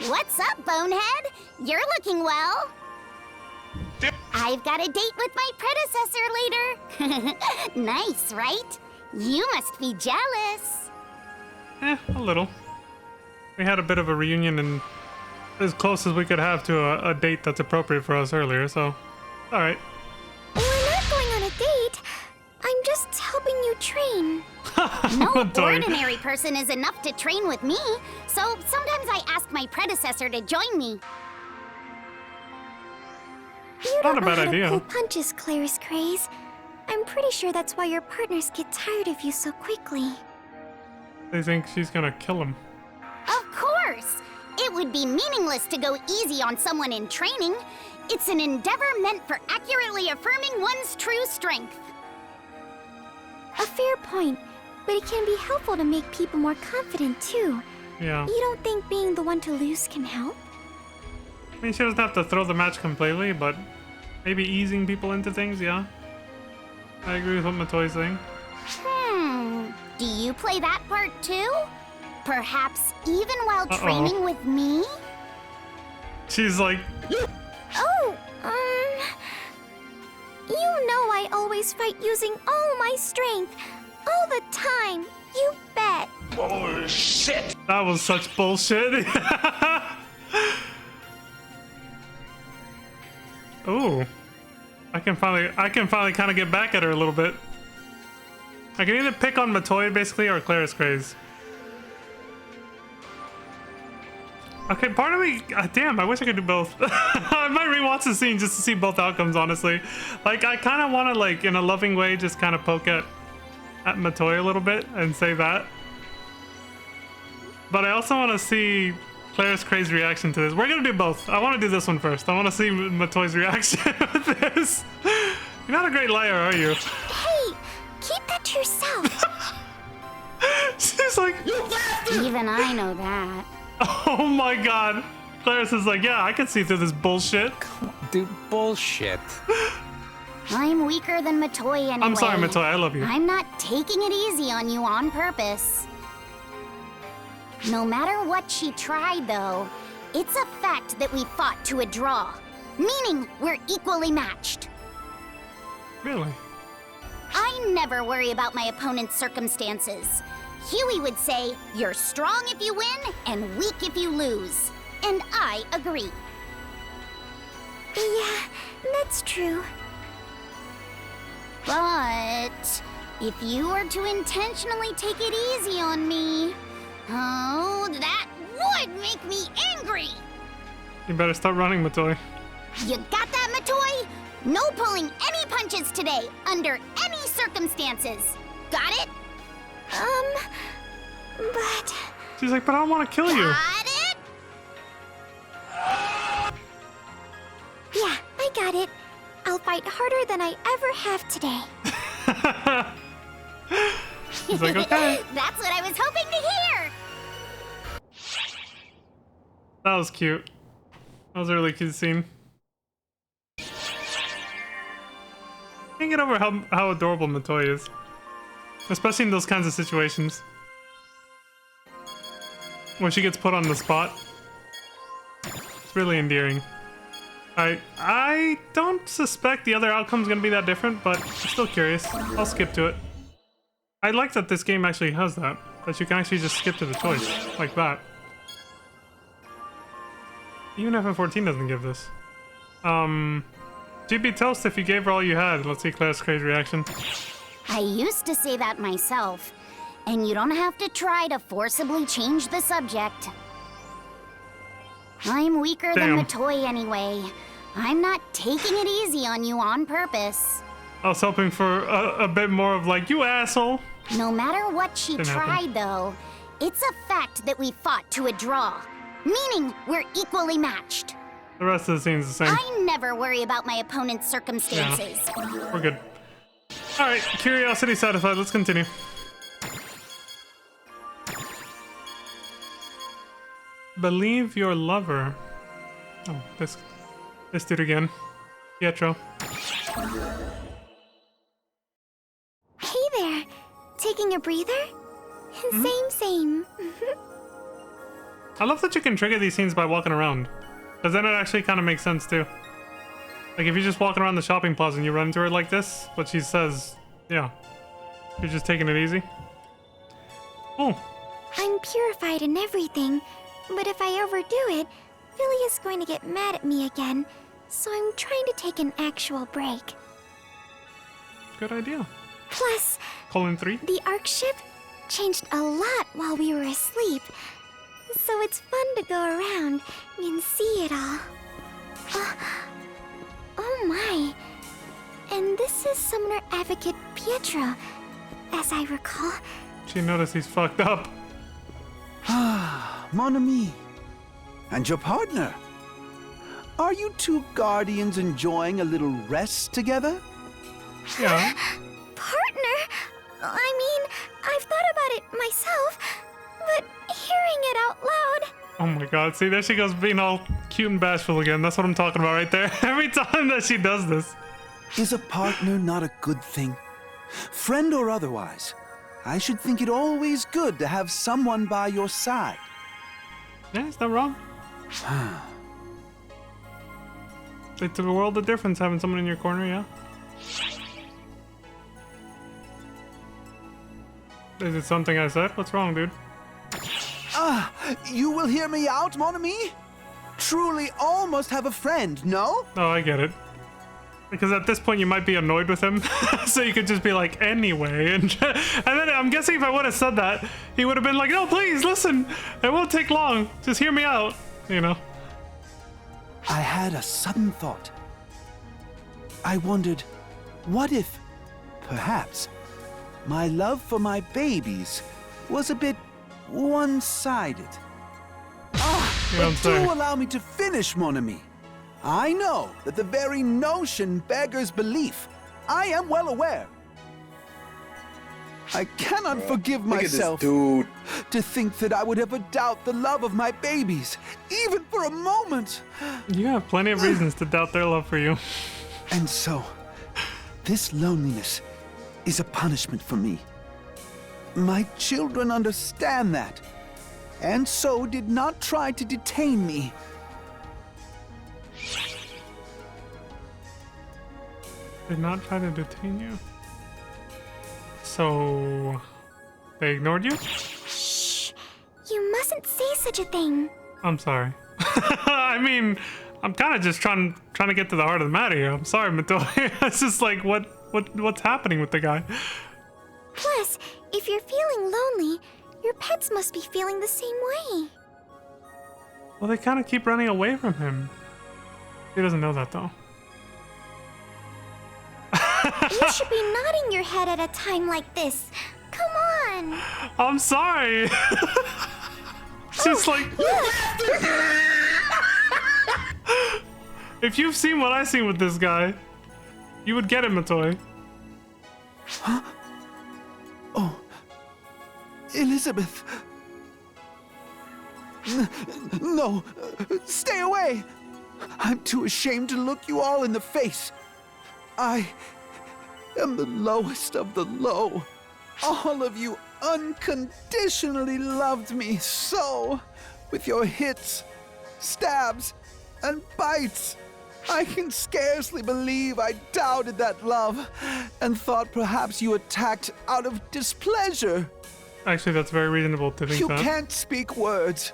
Speaker 6: What's up, Bonehead? You're looking well. I've got a date with my predecessor later. Nice, right? You must be jealous.
Speaker 2: A little. We had a bit of a reunion and as close as we could have to a date that's appropriate for us earlier, so alright.
Speaker 7: We're not going on a date. I'm just helping you train.
Speaker 6: No ordinary person is enough to train with me, so sometimes I ask my predecessor to join me.
Speaker 7: You
Speaker 2: Not
Speaker 7: don't
Speaker 2: a
Speaker 7: know
Speaker 2: bad
Speaker 7: how
Speaker 2: idea.
Speaker 7: to pull punches, Claris Craze. I'm pretty sure that's why your partners get tired of you so quickly.
Speaker 2: They think she's gonna kill him.
Speaker 6: Of course! It would be meaningless to go easy on someone in training. It's an endeavor meant for accurately affirming one's true strength.
Speaker 7: A fair point, but it can be helpful to make people more confident too.
Speaker 2: Yeah.
Speaker 7: You don't think being the one to lose can help?
Speaker 2: I mean, she doesn't have to throw the match completely, but maybe easing people into things, yeah. I agree with what Matoy's saying.
Speaker 6: Do you play that part too?
Speaker 12: Perhaps even while training with me?
Speaker 2: She's like,
Speaker 7: Oh, you know I always fight using all my strength. All the time. You bet.
Speaker 3: Bullshit!
Speaker 2: that was such bullshit. Ooh. I can finally kind of get back at her a little bit. I can either pick on Matoya basically or Claris Craze. Okay, part of me, damn, I wish I could do both. I might rewatch the scene just to see both outcomes, honestly. Like, I kind of want to, like, in a loving way, just kind of poke at Matoya a little bit and say that. But I also want to see Claris Craze's reaction to this. We're gonna do both. I want to do this one first. I want to see Matoya's reaction with this. You're not a great liar, are you?
Speaker 7: Hey, keep that to yourself.
Speaker 2: She's like,
Speaker 12: Even I know that.
Speaker 2: oh my god. Claris is like, yeah, I can see through this bullshit.
Speaker 8: Dude, bullshit.
Speaker 12: I'm weaker than Matoy anyway.
Speaker 2: I'm sorry, Matoya, I love you.
Speaker 12: I'm not taking it easy on you on purpose. No matter what she tried, though, it's a fact that we fought to a draw. Meaning we're equally matched.
Speaker 2: Really?
Speaker 12: I never worry about my opponent's circumstances. Huey would say, you're strong if you win and weak if you lose. And I agree.
Speaker 7: Yeah, that's true.
Speaker 12: But if you were to intentionally take it easy on me, oh, that would make me angry.
Speaker 2: You better start running, Matoya.
Speaker 12: You got that, Matoy? No pulling any punches today, under any circumstances. Got it?
Speaker 7: But...
Speaker 2: She's like, but I don't want to kill you.
Speaker 12: Got it?
Speaker 7: Yeah, I got it. I'll fight harder than I ever have today.
Speaker 2: She's like, okay.
Speaker 12: That's what I was hoping to hear.
Speaker 2: That was cute. That was a really cute scene. Can't get over how adorable Matoya is. Especially in those kinds of situations. Where she gets put on the spot. It's really endearing. I don't suspect the other outcome's gonna be that different, but I'm still curious. I'll skip to it. I like that this game actually has that. That you can actually just skip to the choice. Like that. Even FF14 doesn't give this. GB Toast if you gave her all you had. Let's see Claire's crazy reaction.
Speaker 12: I used to say that myself. And you don't have to try to forcibly change the subject. I'm weaker than Matoy anyway. I'm not taking it easy on you on purpose.
Speaker 2: I was hoping for a bit more of like, you asshole.
Speaker 12: No matter what she
Speaker 2: Didn't
Speaker 12: tried,
Speaker 2: happen.
Speaker 12: though, it's a fact that we fought to a draw. Meaning we're equally matched.
Speaker 2: The rest of the scene's the same.
Speaker 12: I never worry about my opponent's circumstances.
Speaker 2: Yeah, we're good. Alright, curiosity satisfied. Let's continue. Believe your lover. Oh, this dude again. Pietro.
Speaker 7: Hey there. Taking a breather? Same.
Speaker 2: I love that you can trigger these scenes by walking around. Because then it actually kind of makes sense too. Like if you're just walking around the shopping plaza and you run into her like this, what she says, yeah. You're just taking it easy. Oh.
Speaker 7: I'm purified and everything, but if I overdo it, Philia's going to get mad at me again, so I'm trying to take an actual break.
Speaker 2: Good idea.
Speaker 7: Plus,
Speaker 2: Colon 3.
Speaker 7: the Ark ship changed a lot while we were asleep, so it's fun to go around and see it all. Oh my. And this is Summoner Advocate Pietro, as I recall.
Speaker 2: She noticed he's fucked up.
Speaker 1: Ah, mon ami. And your partner. Are you two guardians enjoying a little rest together?
Speaker 2: Yeah.
Speaker 7: Partner? I mean, I've thought about it myself, but hearing it out loud...
Speaker 2: Oh my god, see, there she goes being all cute and bashful again. That's what I'm talking about right there. Every time that she does this.
Speaker 1: Is a partner not a good thing? Friend or otherwise? I should think it always good to have someone by your side.
Speaker 2: Yeah, it's not wrong. It's a world of difference having someone in your corner, yeah? Is it something I said? What's wrong, dude?
Speaker 1: You will hear me out, mon ami? Truly almost have a friend, no?
Speaker 2: Oh, I get it. Because at this point you might be annoyed with him, so you could just be like, anyway, and then I'm guessing if I would have said that, he would have been like, no, please, listen, it won't take long, just hear me out, you know?
Speaker 1: I had a sudden thought. I wondered, what if, perhaps, my love for my babies was a bit one-sided? But do allow me to finish, mon ami. I know that the very notion beggars belief. I am well aware. I cannot forgive myself to think that I would ever doubt the love of my babies, even for a moment.
Speaker 2: You have plenty of reasons to doubt their love for you.
Speaker 1: And so, this loneliness is a punishment for me. My children understand that, and so did not try to detain me.
Speaker 2: Did not try to detain you. So, they ignored you?
Speaker 7: Shh! You mustn't say such a thing.
Speaker 2: I'm sorry. I mean, I'm kind of just trying to get to the heart of the matter here. I'm sorry, Matoi. It's just like, what's happening with the guy?
Speaker 7: Plus, if you're feeling lonely, your pets must be feeling the same way.
Speaker 2: Well, they kind of keep running away from him. He doesn't know that, though.
Speaker 7: You should be nodding your head at a time like this. Come on.
Speaker 2: I'm sorry. Just like... If you've seen what I've seen with this guy, you would get it, Matoi.
Speaker 1: Huh? Oh. Elizabeth. No. Stay away. I'm too ashamed to look you all in the face. I am the lowest of the low. All of you unconditionally loved me so, with your hits, stabs, and bites. I can scarcely believe I doubted that love and thought perhaps you attacked out of displeasure.
Speaker 2: Actually, that's very reasonable to think that.
Speaker 1: You can't speak words,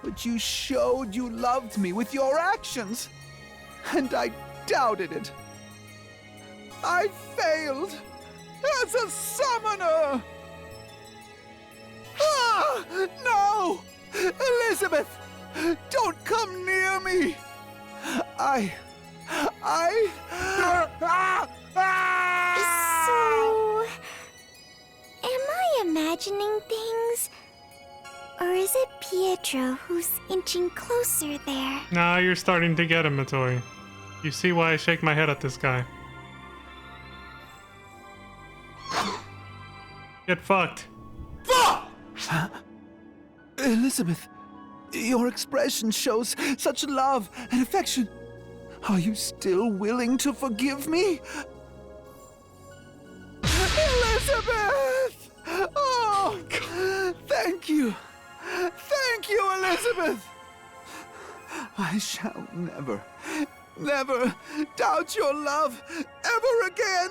Speaker 1: but you showed you loved me with your actions, and I doubted it. I failed as a summoner! Ah! No! Elizabeth! Don't come near me!
Speaker 7: So... am I imagining things? Or is it Pietro who's inching closer there?
Speaker 2: Now you're starting to get him, Matoi. You see why I shake my head at this guy. Get fucked.
Speaker 1: Huh? Elizabeth, your expression shows such love and affection. Are you still willing to forgive me? Elizabeth! Oh, thank you. Thank you, Elizabeth. I shall never doubt your love ever again.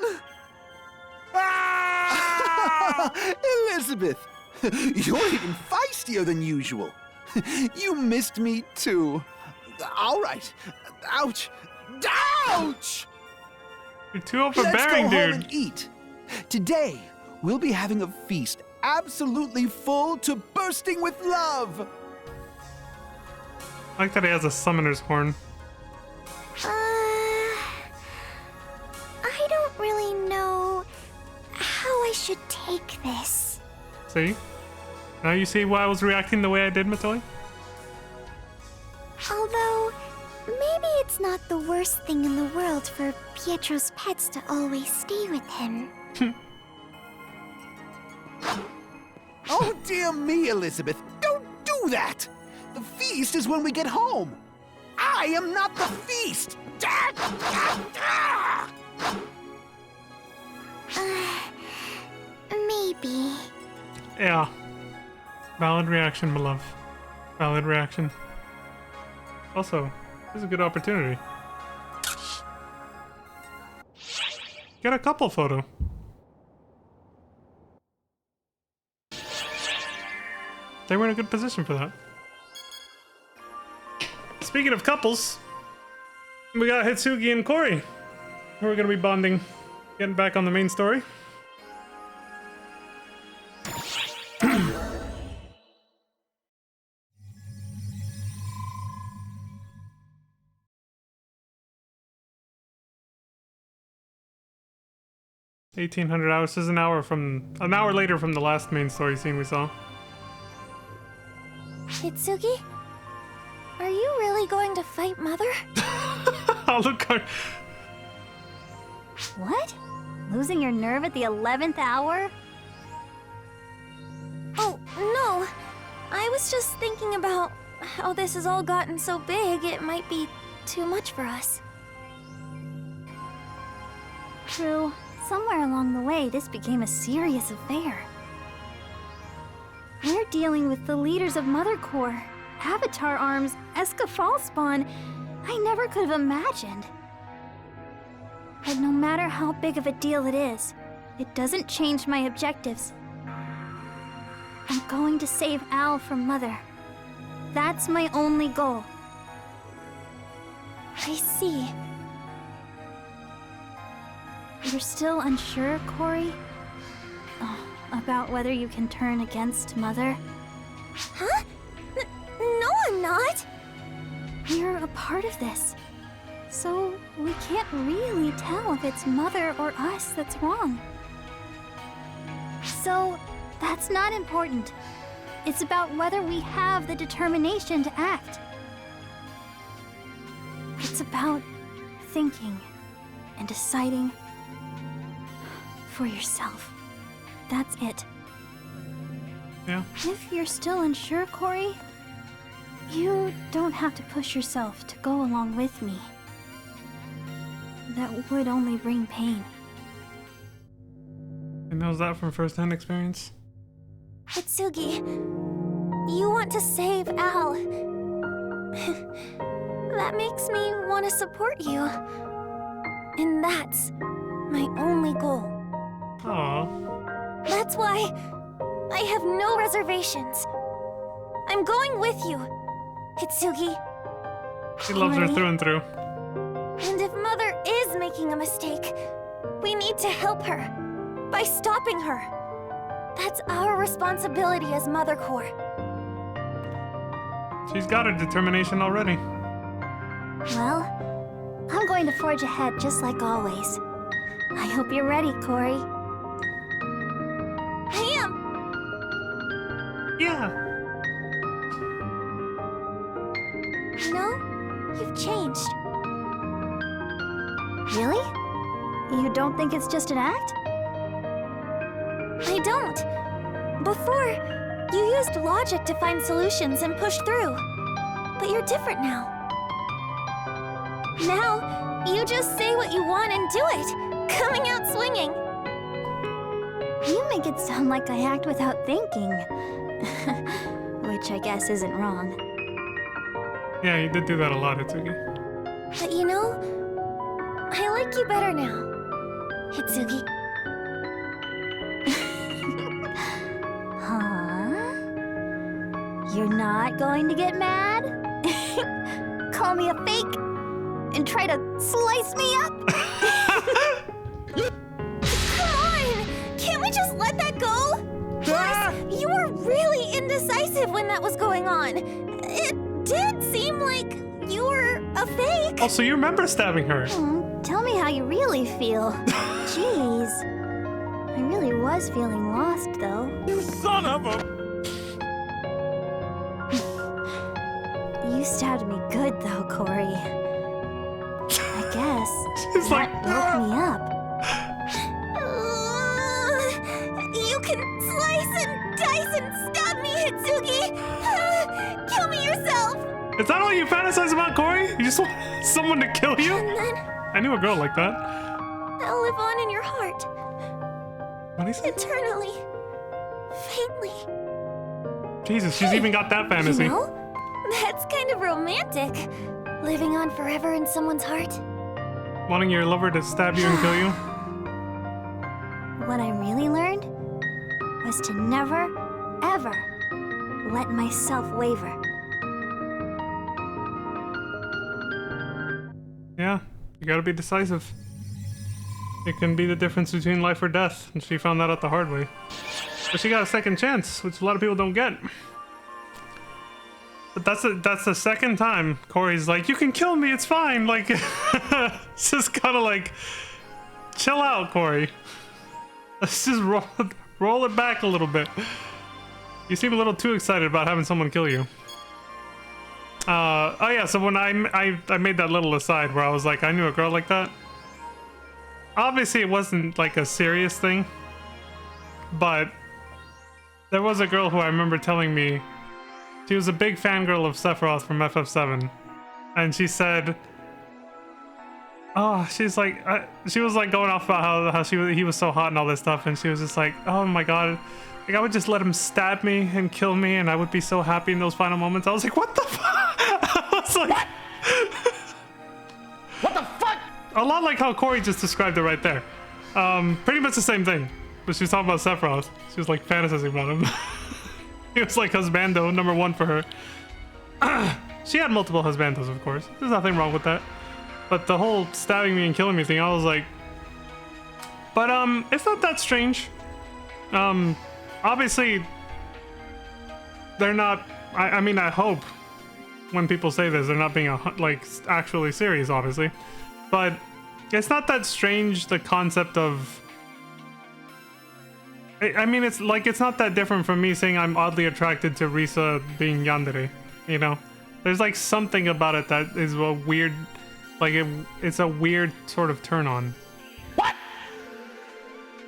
Speaker 1: Elizabeth, you're even feistier than usual. You missed me too. All right. Ouch. Ouch!
Speaker 2: You're too overbearing,
Speaker 1: Let's go
Speaker 2: dude.
Speaker 1: home and eat. Today, we'll be having a feast absolutely full to bursting with love.
Speaker 2: I like that he has a summoner's horn.
Speaker 7: I don't really know how I should take this.
Speaker 2: See? Now you see why I was reacting the way I did, Matoi?
Speaker 7: Although, maybe it's not the worst thing in the world for Pietro's pets to always stay with him.
Speaker 1: Oh, dear me, Elizabeth. Don't do that. The feast is when we get home. I am not the feast.
Speaker 7: sleepy.
Speaker 2: Yeah. Valid reaction, my love. Valid reaction. Also, this is a good opportunity. Get a couple photo. They were in a good position for that. Speaking of couples, we got Hitsugi and Kori, who are going to be bonding, getting back on the main story. $1,800 hours. This is an hour later from the last main story scene we saw.
Speaker 7: Hitsugi? Are you really going to fight Mother?
Speaker 2: Oh, look.
Speaker 7: What? Losing your nerve at the 11th hour? Oh, no. I was just thinking about how this has all gotten so big, it might be too much for us. True. Somewhere along the way, this became a serious affair. We're dealing with the leaders of Mother Corps, Avatar Arms, Escafal Spawn. I never could have imagined. But no matter how big of a deal it is, it doesn't change my objectives. I'm going to save Al from Mother. That's my only goal. I see. You're still unsure, Kori? Oh, about whether you can turn against Mother? Huh? No, I'm not! You're a part of this. So we can't really tell if it's Mother or us that's wrong. So that's not important. It's about whether we have the determination to act. It's about thinking and deciding for yourself. That's it.
Speaker 2: Yeah.
Speaker 7: If you're still unsure, Kori, you don't have to push yourself to go along with me. That would only bring pain.
Speaker 2: And knows that from first-hand experience?
Speaker 7: Hitsugi, you want to save Al. That makes me want to support you. And that's my only goal.
Speaker 2: Aww.
Speaker 7: That's why I have no reservations. I'm going with you, Hitsugi.
Speaker 2: He loves her through and through.
Speaker 7: And if Mother is making a mistake, we need to help her by stopping her. That's our responsibility as Mother Corps.
Speaker 2: She's got her determination already.
Speaker 7: Well, I'm going to forge ahead just like always. I hope you're ready, Kori. I am!
Speaker 2: Yeah.
Speaker 7: You know, you've changed. Really? You don't think it's just an act? I don't. Before, you used logic to find solutions and push through. But you're different now. Now, you just say what you want and do it, coming out swinging. You make it sound like I act without thinking. Which I guess isn't wrong.
Speaker 2: Yeah, you did do that a lot, Hitsugi.
Speaker 7: But you know, I like you better now, Hitsugi. Huh? You're not going to get mad? Call me a fake? And try to slice me up? Come on! Can't we just let that go? Plus, you were really indecisive when that was going on. It did seem like you were a fake.
Speaker 2: Oh, so you remember stabbing her?
Speaker 7: Tell me how you really feel. Jeez. I really was feeling lost, though.
Speaker 3: You son of a...
Speaker 7: You stabbed me good, though, Kori. I guess
Speaker 2: She's like,
Speaker 7: woke me up. You can slice and dice and stab me, Hitsugi! Kill me yourself!
Speaker 2: is that all you fantasize about, Kori? You just want someone to kill you?
Speaker 7: And then
Speaker 2: I knew a girl like that.
Speaker 7: I'll live on in your heart.
Speaker 2: What is it?
Speaker 7: Eternally. faintly.
Speaker 2: Jesus, she's even got that fantasy.
Speaker 7: You know, that's kind of romantic. Living on forever in someone's heart.
Speaker 2: Wanting your lover to stab you and kill you?
Speaker 7: What I really learned was to never, ever let myself waver.
Speaker 2: Yeah, you gotta be decisive. It can be the difference between life or death, and she found that out the hard way. But she got a second chance, which a lot of people don't get. But that's the second time Corey's like, you can kill me, it's fine. Like, it's just kind of like, chill out, Corey. Let's just roll it back a little bit. You seem a little too excited about having someone kill you. Oh yeah, so when I made that little aside where I was like, I knew a girl like that. Obviously it wasn't like a serious thing, but there was a girl who I remember telling me she was a big fangirl of Sephiroth from FF7, and she said, oh, she was like going off about how he was so hot and all this stuff, and she was just like, oh my god, like I would just let him stab me and kill me and I would be so happy in those final moments. I was like, what the fuck? I was like,
Speaker 3: What the fuck?
Speaker 2: a lot like how Corey just described it right there. Pretty much the same thing, but she was talking about Sephiroth. She was like fantasizing about him. He was like husbando #1 for her. She had multiple husbandos, of course. There's nothing wrong with that. But the whole stabbing me and killing me thing, I was like... But, it's not that strange. Obviously, they're not... I mean, I hope when people say this, they're not being, like, actually serious, obviously. But it's not that strange, the concept of... I mean, it's like, it's not that different from me saying I'm oddly attracted to Risa being yandere, you know? There's, like, something about it that is a weird... Like, it's a weird sort of turn on.
Speaker 3: What?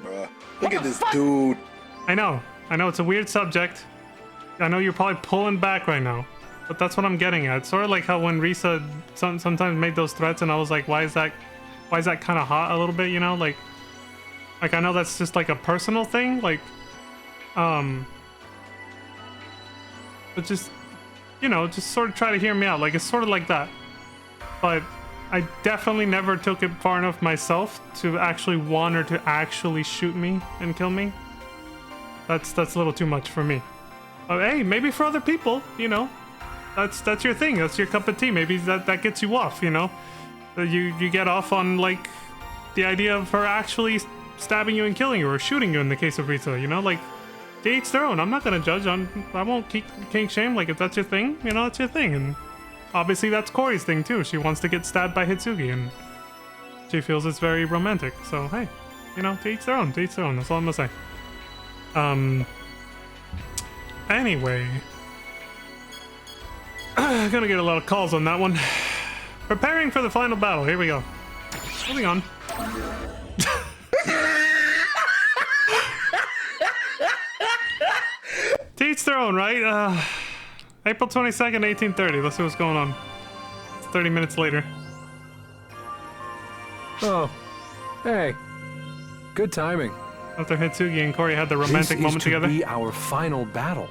Speaker 9: Bruh, look at this dude.
Speaker 2: I know it's a weird subject. I know you're probably pulling back right now, but that's what I'm getting at. Sort of like how when Risa sometimes made those threats, and I was like, why is that kind of hot a little bit, you know? Like I know that's just like a personal thing, like, but just, you know, just sort of try to hear me out. Like, it's sort of like that, but I definitely never took it far enough myself to actually want her to actually shoot me and kill me. That's a little too much for me. Hey, maybe for other people, you know, that's your thing. That's your cup of tea. Maybe that gets you off, you know. You get off on like the idea of her actually stabbing you and killing you, or shooting you in the case of Rita. You know, like, to each their own. I'm not gonna judge. I won't kink shame. Like, if that's your thing, you know, it's your thing. And obviously that's Corey's thing too. She wants to get stabbed by Hitsugi, and she feels it's very romantic. So hey, you know, to each their own. To each their own. That's all I'm gonna say. Anyway, gonna get a lot of calls on that one. Preparing for the final battle. Here we go. Moving on. To each their own, right? April 22nd, 1830. Let's see what's going on. It's 30 minutes later.
Speaker 8: Oh, hey. Good timing.
Speaker 2: After Hitsugi and Corey had the romantic moment together.
Speaker 8: This is to be our final battle.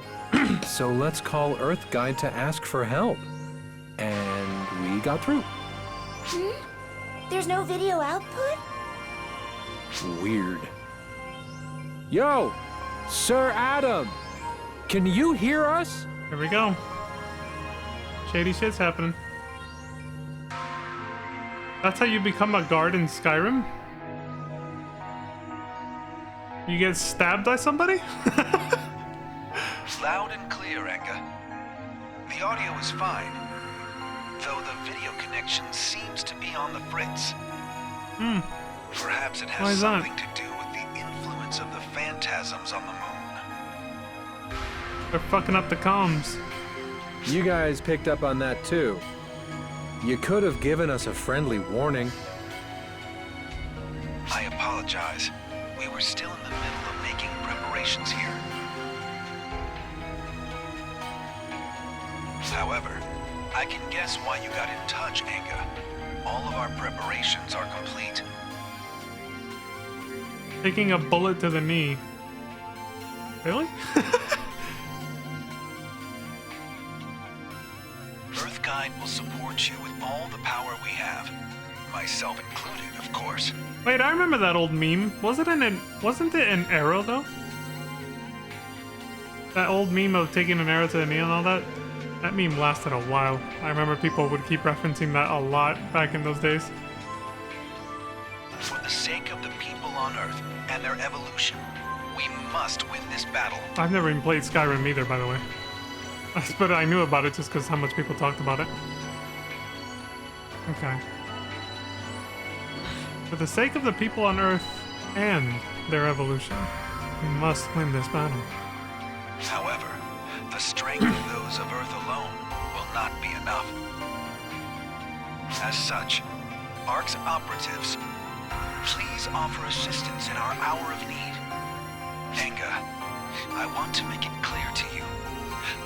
Speaker 8: So let's call Earth Guide to ask for help. And we got through.
Speaker 7: There's no video output?
Speaker 8: Weird. Yo, Sir Adam, can you hear us?
Speaker 2: Here we go. Shady shit's happening. That's how you become a guard in Skyrim? You get stabbed by somebody?
Speaker 1: Loud and clear, Enga. The audio is fine, though the video connection seems to be on the fritz. Perhaps it
Speaker 2: Why
Speaker 1: has
Speaker 2: is that?
Speaker 1: something to do with the influence of the phantasms on the moon.
Speaker 2: They're fucking up the comms.
Speaker 8: You guys picked up on that too. You could have given us a friendly warning.
Speaker 1: I apologize. We were still in the middle of making preparations here. However, I can guess why you got in touch, Enga. All of our preparations are complete.
Speaker 2: Taking a bullet to the knee. Really?
Speaker 1: Earth Guide will support you with all the power we have. Myself included, of course.
Speaker 2: Wait, I remember that old meme. Wasn't it an arrow though? That old meme of taking an arrow to the knee and all that? That meme lasted a while. I remember people would keep referencing that a lot back in those days.
Speaker 1: For the sake of the people on Earth and their evolution, we must win this battle.
Speaker 2: I've never even played Skyrim either, by the way. But I knew about it just because how much people talked about it. Okay. For the sake of the people on Earth and their evolution, we must win this battle.
Speaker 1: However, the strength of those of Earth alone will not be enough. As such, ARC's operatives, please offer assistance in our hour of need. Enga, I want to make it clear to you.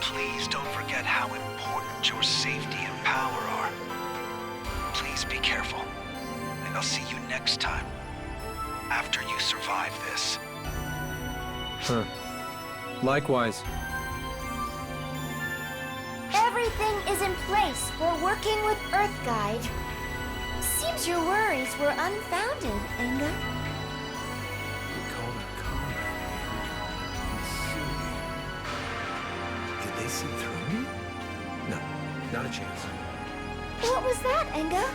Speaker 1: Please don't forget how important your safety and power are. Please be careful, and I'll see you next time, after you survive this.
Speaker 8: Huh. Likewise.
Speaker 7: Everything is in place for working with Earth Guide. Seems your worries were unfounded, Enga.
Speaker 8: We called our comrade. Did they see through me? No, not a chance.
Speaker 7: What was that, Enga?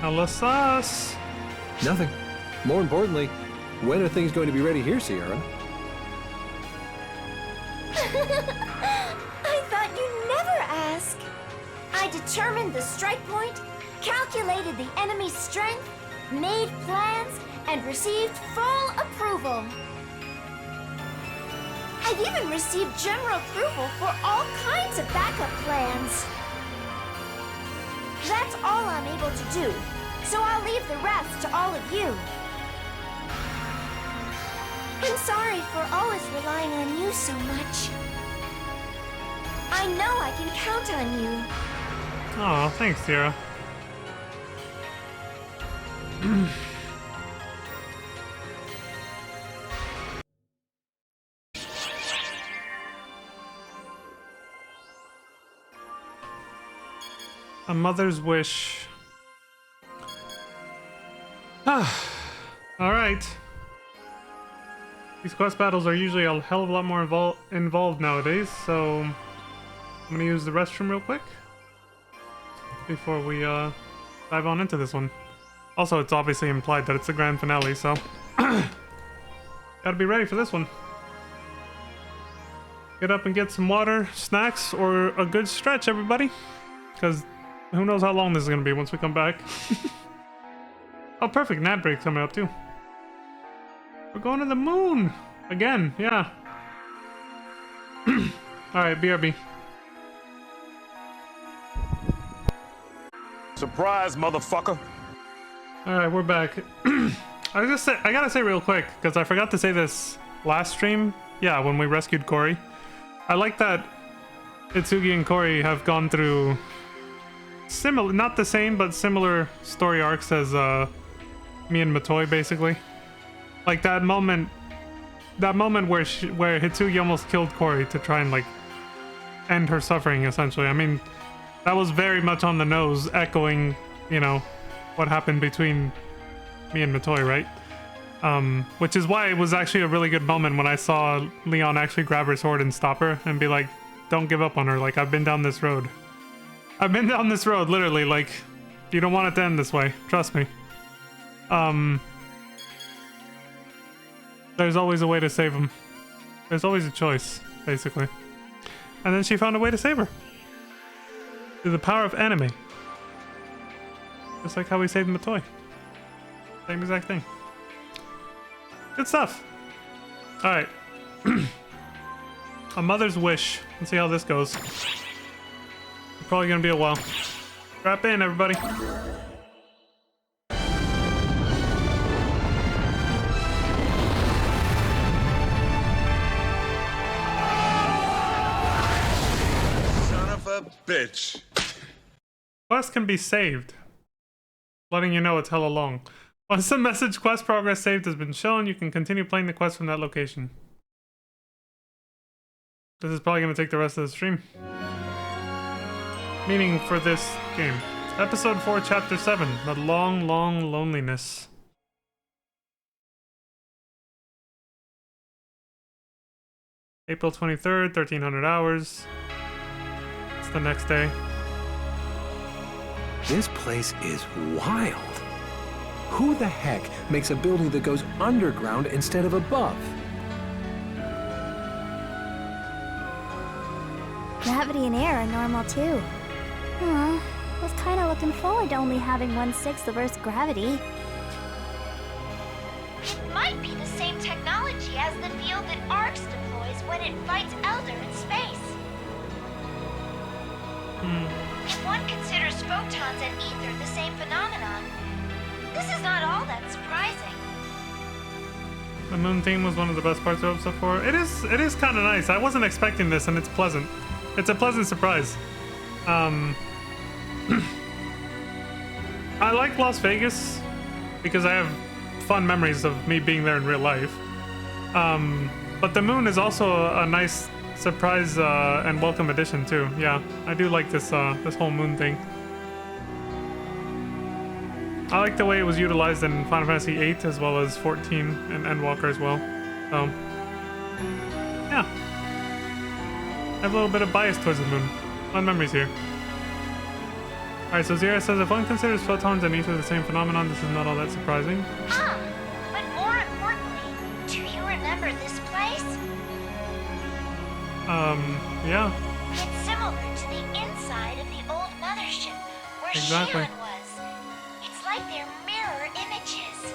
Speaker 2: Alasas!
Speaker 8: Nothing. More importantly, when are things going to be ready here, Sierra?
Speaker 7: I thought you'd never ask. I determined the strike point, calculated the enemy's strength, made plans, and received full approval. I've even received general approval for all kinds of backup plans. That's all I'm able to do, so I'll leave the rest to all of you. I'm sorry for always relying on you so much. I know I can count on you.
Speaker 2: Oh, thanks, Sierra. A mother's wish. Alright. These quest battles are usually a hell of a lot more involved nowadays, so I'm gonna use the restroom real quick before we dive on into this one. Also, it's obviously implied that it's the grand finale, so gotta be ready for this one. Get up and get some water, snacks, or a good stretch, everybody, because who knows how long this is gonna be once we come back. Oh, perfect, nap break coming up too. We're going to the moon! Again, yeah. Alright, BRB.
Speaker 3: Surprise, motherfucker!
Speaker 2: Alright, we're back. I gotta say real quick, because I forgot to say this last stream. Yeah, when we rescued Cory. I like that Itsugi and Cory have gone through similar, not the same, but similar story arcs as me and Matoi, basically. Like that moment where where Hitsugi almost killed Cory to try and like end her suffering, essentially. I mean, that was very much on the nose, echoing, you know, what happened between me and Matoi, right? Which is why it was actually a really good moment when I saw Leon actually grab her sword and stop her and be like, don't give up on her, like, I've been down this road. I've been down this road, literally, like, you don't want it to end this way, trust me. There's always a way to save him. There's always a choice, basically. And then she found a way to save her. Through the power of anime. Just like how we saved Matoi. Same exact thing. Good stuff. Alright. A mother's wish. Let's see how this goes. It's probably gonna be a while. Strap in, everybody.
Speaker 3: Bitch.
Speaker 2: Quest can be saved. Letting you know it's hella long. Once the message quest progress saved has been shown, you can continue playing the quest from that location. This is probably going to take the rest of the stream. Meaning for this game. Episode 4, Chapter 7. The Long, Long Loneliness. April 23rd, 1300 hours. It's the next day.
Speaker 8: This place is wild. Who the heck makes a building that goes underground instead of above?
Speaker 7: Gravity and air are normal too. Aw, I was kinda looking forward to only having 1/6 of Earth's gravity.
Speaker 12: It might be the same technology as the field that Arx deploys when it fights Elder in space. If one considers photons and ether the same phenomenon, this is not all that surprising.
Speaker 2: The moon theme was one of the best parts of episode 4. It is kind of nice. I wasn't expecting this, and it's pleasant. It's a pleasant surprise. I like Las Vegas because I have fun memories of me being there in real life. But the moon is also a nice surprise and welcome addition too. Yeah, I do like this this whole moon thing. I like the way it was utilized in Final Fantasy VIII as well as 14 and Endwalker as well. So, yeah. I have a little bit of bias towards the moon. Fun memories here. Alright, so Zira says, if one considers photons and ether the same phenomenon, this is not all that surprising.
Speaker 12: But more importantly, do you remember this place?
Speaker 2: Yeah.
Speaker 12: It's similar to the inside of the old mothership where
Speaker 2: Exactly.
Speaker 12: Shion was. It's like they're mirror images.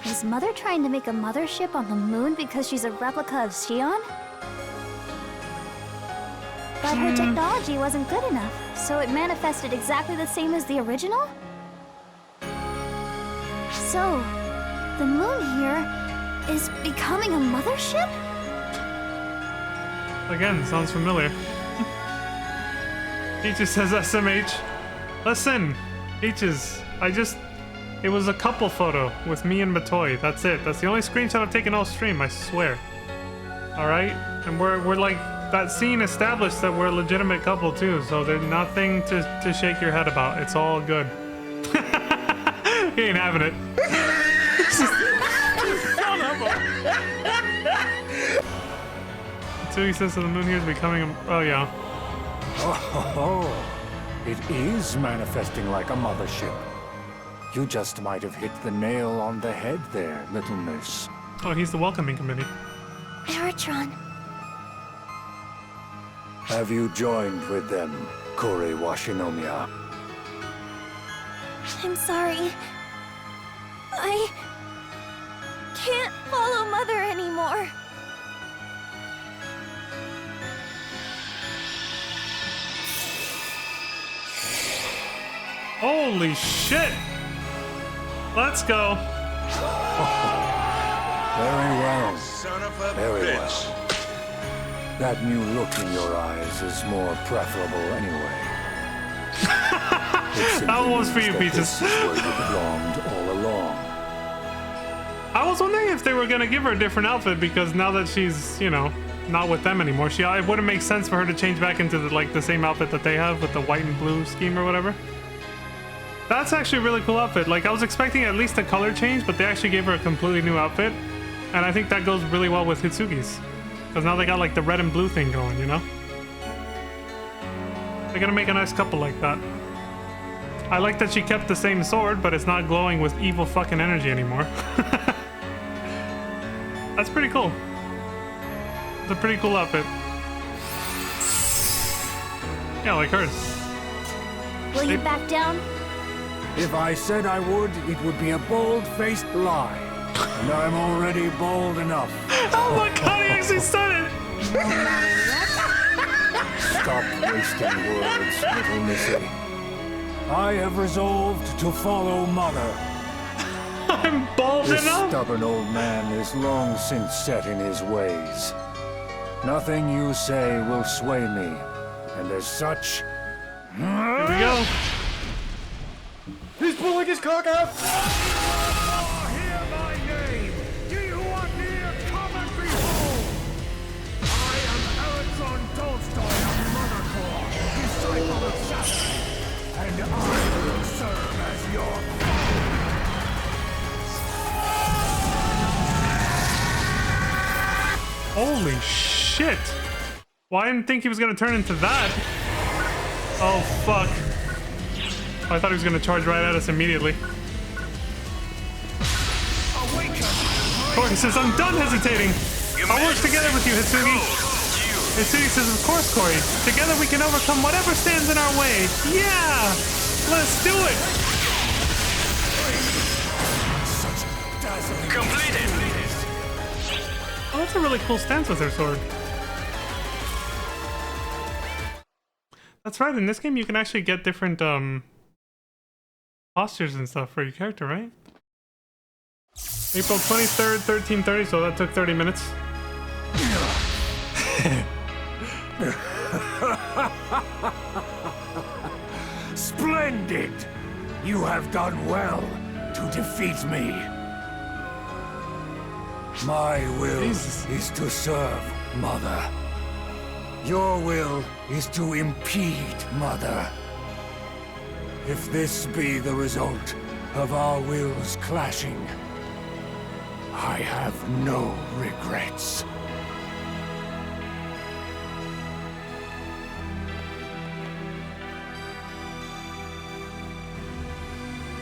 Speaker 7: Is Mother trying to make a mothership on the moon because she's a replica of Shion? But her technology wasn't good enough, so it manifested exactly the same as the original? So, the moon here is becoming a mothership?
Speaker 2: Again, sounds familiar. Peaches says SMH. Listen, Peaches, it was a couple photo with me and Matoy. That's it. That's the only screenshot I've taken all stream, I swear. Alright? And we're like, that scene established that we're a legitimate couple too, so there's nothing to shake your head about. It's all good. He ain't having it.
Speaker 3: Son of
Speaker 2: Tsugi says that the moon here is becoming a... Oh, yeah.
Speaker 4: Oh, it is manifesting like a mothership. You just might have hit the nail on the head there, little miss.
Speaker 2: Oh, he's the welcoming committee.
Speaker 7: Eritron.
Speaker 4: Have you joined with them, Kore Washinomiya?
Speaker 7: I'm sorry. I can't follow Mother anymore.
Speaker 2: Holy shit! Let's go.
Speaker 4: Very well.
Speaker 3: Son of a
Speaker 4: Very
Speaker 3: bitch.
Speaker 4: well. That new look in your eyes is more preferable anyway.
Speaker 2: That was for you,
Speaker 4: This
Speaker 2: Peaches.
Speaker 4: is where you belonged all along.
Speaker 2: I was wondering if they were gonna give her a different outfit because now that she's, you know, not with them anymore, it wouldn't make sense for her to change back into the same outfit that they have with the white and blue scheme or whatever. That's actually a really cool outfit. Like, I was expecting at least a color change, but they actually gave her a completely new outfit. And I think that goes really well with Hitsugi's. Because now they got like the red and blue thing going, you know? They're gonna make a nice couple like that. I like that she kept the same sword, but it's not glowing with evil fucking energy anymore. That's pretty cool. It's a pretty cool outfit. Yeah, like hers.
Speaker 7: Will you back down?
Speaker 4: If I said I would be a bold-faced lie. And I'm already bold enough.
Speaker 2: Oh my god, he actually said it!
Speaker 4: Stop wasting words, little missy. I have resolved to follow Mother.
Speaker 2: I'm bold
Speaker 4: This
Speaker 2: enough?
Speaker 4: stubborn old man is long since set in his ways. Nothing you say will sway me, and as such...
Speaker 2: Here we go.
Speaker 3: He's pulling his cock out!
Speaker 13: Hear my name! Do you want me to come and behold? I
Speaker 3: And I will serve as your
Speaker 2: Holy shit! Well, I didn't think he was gonna turn into that. Oh, fuck. Oh, I thought he was gonna charge right at us immediately. Corey says, I'm done hesitating. I'll work together with you, Hitsugi. Hitsugi says, of course, Corey. Together we can overcome whatever stands in our way. Yeah! Let's do it!
Speaker 3: completed.
Speaker 2: Oh, that's a really cool stance with her sword. That's right, in this game you can actually get different postures and stuff for your character, right? April 23rd, 1330, so that took 30 minutes.
Speaker 3: Splendid! You have done well to defeat me.
Speaker 4: My will is to serve, Mother. Your will is to impede, Mother. If this be the result of our wills clashing, I have no regrets.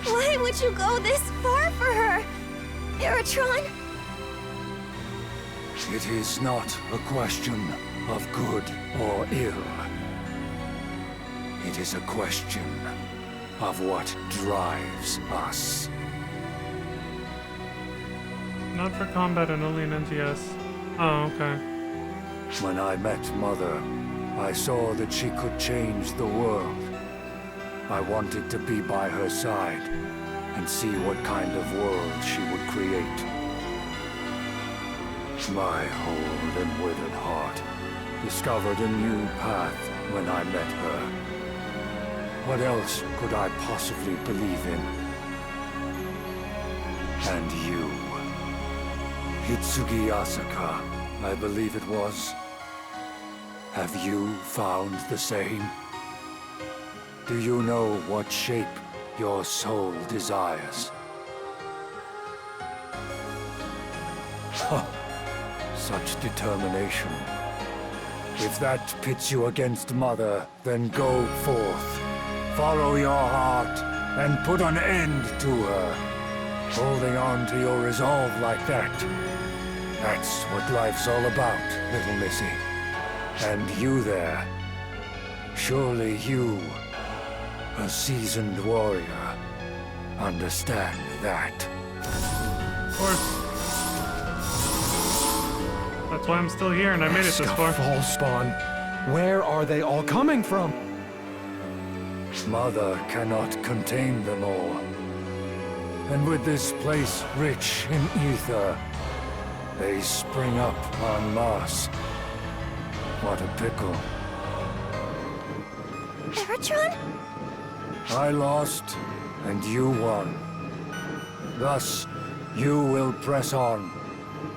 Speaker 7: Why would you go this far for her? Eritron?
Speaker 4: It is not a question of good or ill. It is a question of what drives us.
Speaker 2: Not for combat and only in NGS. Oh, okay.
Speaker 4: When I met Mother, I saw that she could change the world. I wanted to be by her side and see what kind of world she would create. My old and withered heart discovered a new path when I met her. What else could I possibly believe in? And you, Hitsugi Asaka, I believe it was. Have you found the same? Do you know what shape your soul desires? Huh. Such determination. If that pits you against Mother, then go forth. Follow your heart and put an end to her. Holding on to your resolve like that. That's what life's all about, little missy. And you there. Surely you, a seasoned warrior, understand that.
Speaker 2: Of course. That's why I'm still here and I made it this far.
Speaker 8: Fall spawn. Where are they all coming from?
Speaker 4: Mother cannot contain them all. And with this place rich in ether, they spring up en masse. What a pickle.
Speaker 7: Eritron?
Speaker 4: I lost, and you won. Thus, you will press on,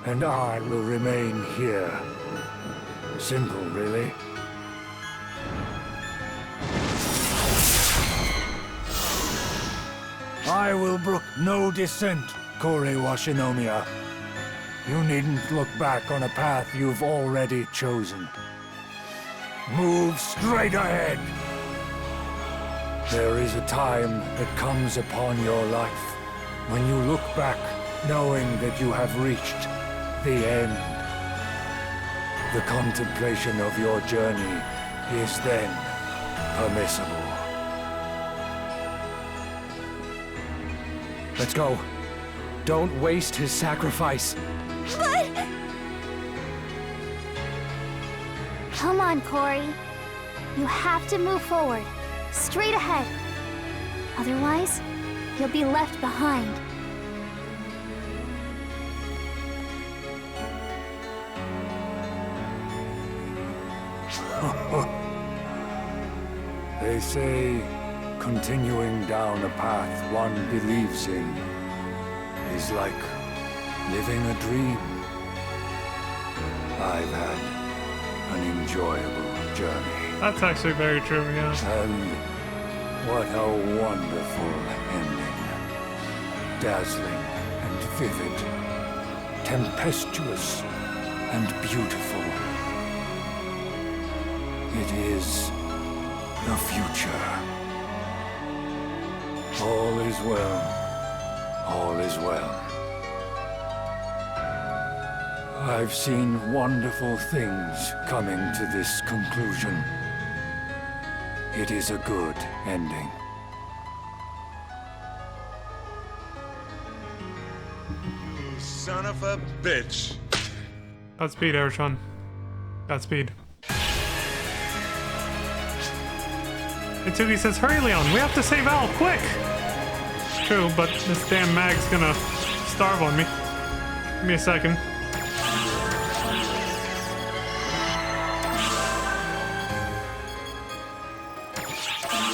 Speaker 4: and I will remain here. Simple, really. I will brook no dissent, Kore Washinomiya. You needn't look back on a path you've already chosen. Move straight ahead. There is a time that comes upon your life when you look back knowing that you have reached the end. The contemplation of your journey is then permissible.
Speaker 8: Let's go. Don't waste his sacrifice.
Speaker 7: But...
Speaker 12: Come on, Corey. You have to move forward. Straight ahead. Otherwise, you'll be left behind.
Speaker 4: They say continuing down a path one believes in is like living a dream. I've had an enjoyable journey.
Speaker 2: That's actually very true, yeah.
Speaker 4: And What a wonderful ending. Dazzling and vivid. Tempestuous and beautiful. It is the future. All is well. All is well. I've seen wonderful things coming to this conclusion. It is a good ending.
Speaker 3: Son of a bitch.
Speaker 2: Godspeed, Aerotron. Godspeed. Itsugi says, hurry, Leon, we have to save Al, quick! It's true, but this damn mag's gonna starve on me. Give me a second.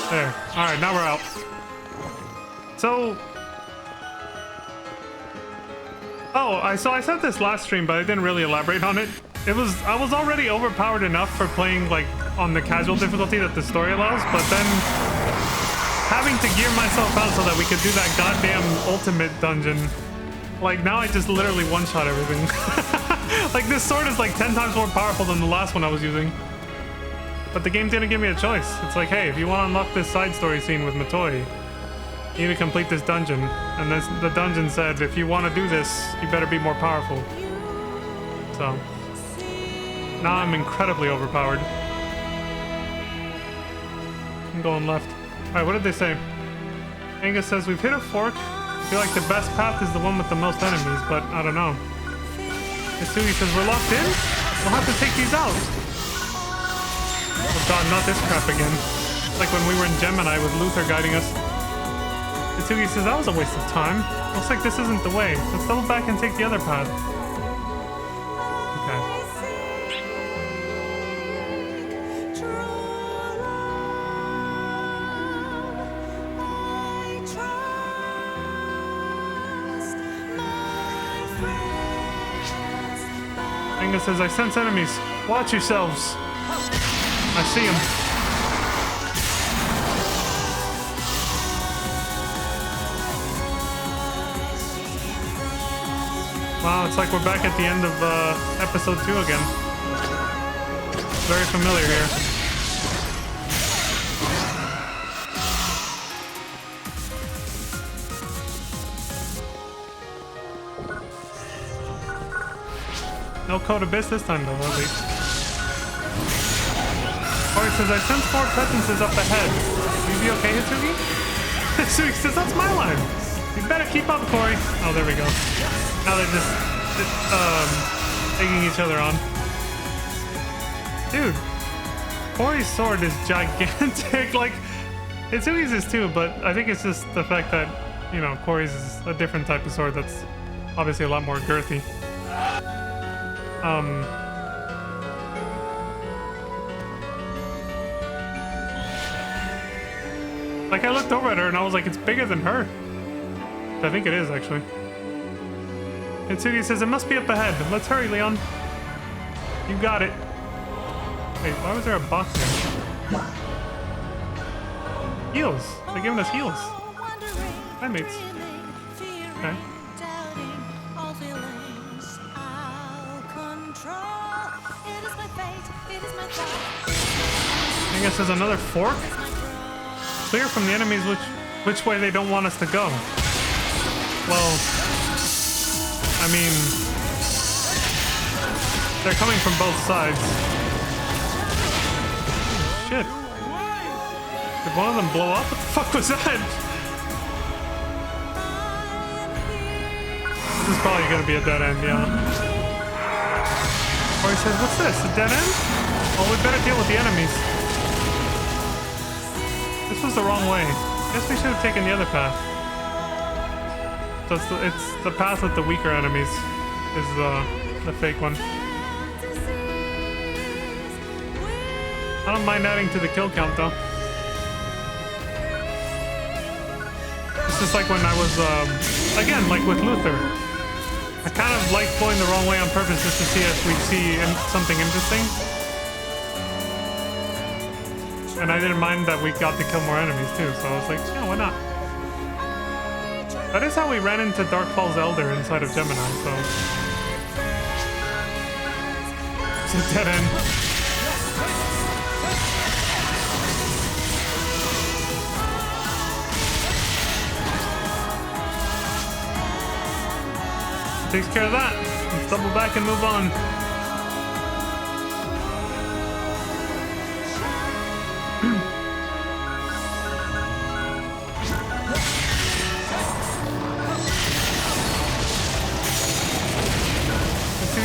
Speaker 2: There. Alright, now we're out. So... Oh, I said this last stream, but I didn't really elaborate on it. I was already overpowered enough for playing, like, on the casual difficulty that the story allows, but then having to gear myself out so that we could do that goddamn ultimate dungeon. Like, now I just literally one-shot everything. Like, this sword is like 10 times more powerful than the last one I was using. But the game didn't give me a choice. It's like, hey, if you want to unlock this side story scene with Matoi, you need to complete this dungeon. And the dungeon said, if you want to do this, you better be more powerful. So, now I'm incredibly overpowered. I'm going left. Alright, what did they say? Angus says, we've hit a fork. I feel like the best path is the one with the most enemies, but I don't know. Itsugi says, we're locked in? We'll have to take these out. Oh god, not this crap again. Like when we were in Gemini with Luther guiding us. Itsugi says, that was a waste of time. Looks like this isn't the way. Let's double back and take the other path. Okay. Angus says, I sense enemies. Watch yourselves. I see them. Wow, it's like we're back at the end of episode 2 again. Very familiar here. No Code Abyss this time, though, at least. Ori says, I sense 4 presences up ahead. Will you be okay, Hitsugi? Hitsugi says, that's my line. You better keep up, Corey. Oh, there we go. Now they're just egging each other on. Dude, Corey's sword is gigantic. Like, Hitsugi's is too, but I think it's just the fact that, you know, Corey's is a different type of sword that's obviously a lot more girthy. Like, I looked over at her and I was like, it's bigger than her. I think it is, actually. Itsugi says, it must be up ahead. Let's hurry, Leon. You got it. Wait, why was there a box there? Heals. They're giving us heals. Hi, mates. Okay. I guess there's another fork? Clear from the enemies which way they don't want us to go. Well, I mean, they're coming from both sides. Shit. Did one of them blow up? What the fuck was that? This is probably gonna be a dead end, yeah. Or he says, what's this? A dead end? Well, we better deal with the enemies. This was the wrong way. Guess we should have taken the other path. So it's the path with the weaker enemies is the fake one. I don't mind adding to the kill count though. It's just like when I was again, like with Luther. I kind of like going the wrong way on purpose just to see if we see something interesting. And I didn't mind that we got to kill more enemies too, so I was like, yeah, why not? That is how we ran into Dark Falls Elder inside of Gemini, so... It's a dead end. Takes care of that. Let's double back and move on.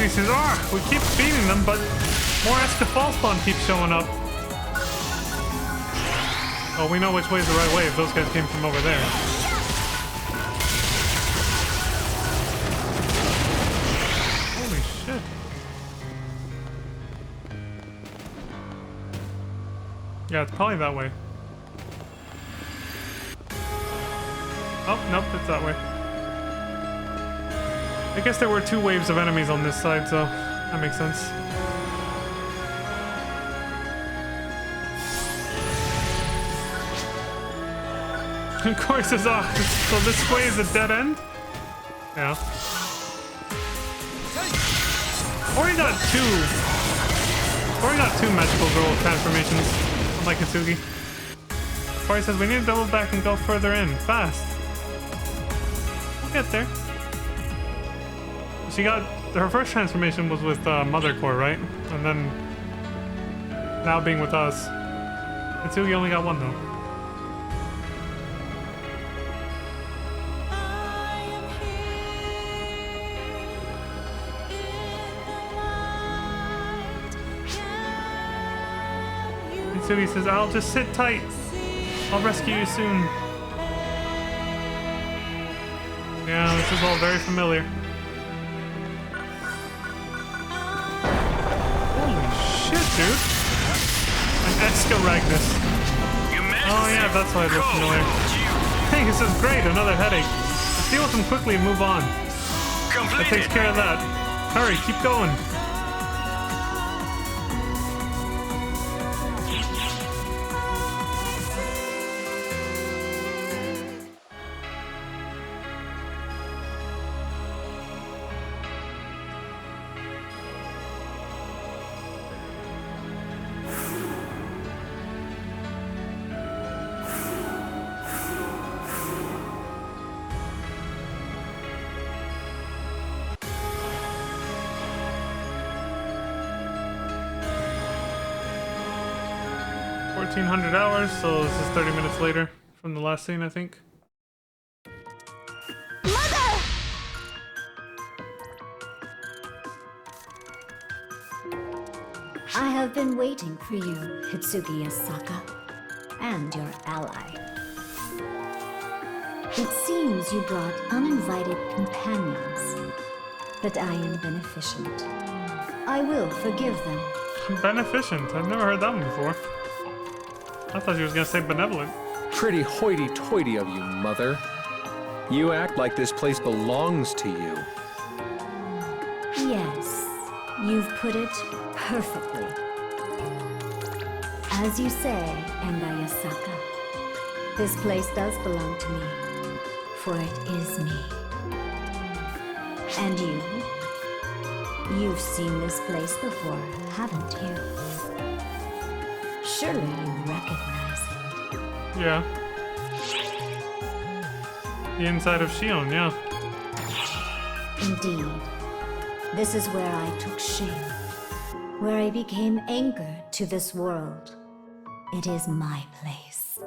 Speaker 2: He says, we keep beating them, but more Escafall spawn keeps showing up. Oh, we know which way is the right way if those guys came from over there. Holy shit. Yeah, it's probably that way. Oh, nope, it's that way. I guess there were two waves of enemies on this side, so that makes sense. Of course, it's off. So this way is a dead end? Yeah. Already got two magical girl transformations, unlike Hitsugi. Corey says we need to double back and go further in, fast. We'll get there. She got her first transformation was with Mother Core, right? And then now being with us. Hitsugi only got one though. Hitsugi says, "I'll just sit tight. I'll rescue you soon." Yeah, this is all very familiar. Dude. An Escaragnus. Oh yeah, that's why it looks familiar. Hey, this is great, another headache. Let's deal with them quickly and move on. That takes care of that. Hurry, keep going. 1400 hours, so this is 30 minutes later from the last scene, I think.
Speaker 7: Mother!
Speaker 5: I have been waiting for you, Hitsugi Asaka, and your ally. It seems you brought uninvited companions, but I am beneficent. I will forgive them.
Speaker 2: Beneficent? I've never heard that one before. I thought you was gonna say benevolent.
Speaker 8: Pretty hoity-toity of you, Mother. You act like this place belongs to you.
Speaker 5: Yes, you've put it perfectly. As you say, Engai Asaka, this place does belong to me, for it is me. And you've seen this place before, haven't you? Surely you recognize it.
Speaker 2: Yeah. The inside of Shion, yeah.
Speaker 5: Indeed. This is where I took shape, where I became anchored to this world. It is my place.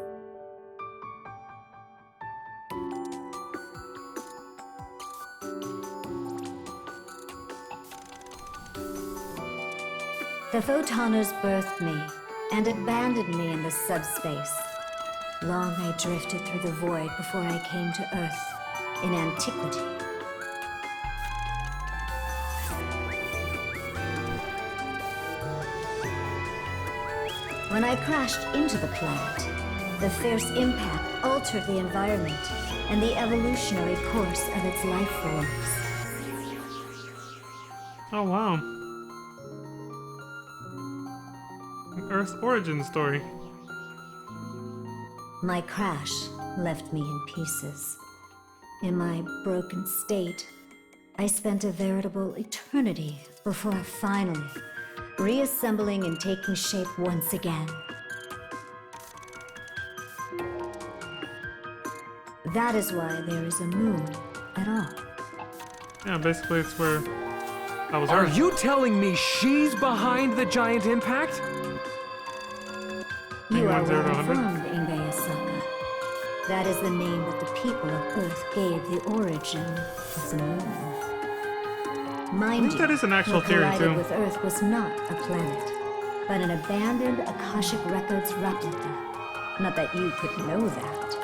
Speaker 5: The Photoners birthed me and abandoned me in the subspace. Long I drifted through the void before I came to Earth in antiquity. When I crashed into the planet, the fierce impact altered the environment and the evolutionary course of its life forms.
Speaker 2: Oh wow. An Earth origin story.
Speaker 5: My crash left me in pieces. In my broken state, I spent a veritable eternity before finally reassembling and taking shape once again. That is why there is a moon at all.
Speaker 2: Yeah, basically it's where I was.
Speaker 8: Are you telling me she's behind the giant impact?
Speaker 5: You are
Speaker 2: 0 to
Speaker 5: well
Speaker 2: 100.
Speaker 5: informed, Ingayasaka. That is the name that the people of Earth gave the origin of the moon. Mind
Speaker 2: think
Speaker 5: you,
Speaker 2: that is an actual
Speaker 5: what
Speaker 2: theory,
Speaker 5: collided
Speaker 2: too.
Speaker 5: with Earth was not a planet, but an abandoned Akashic Records replica. Not that you could know that.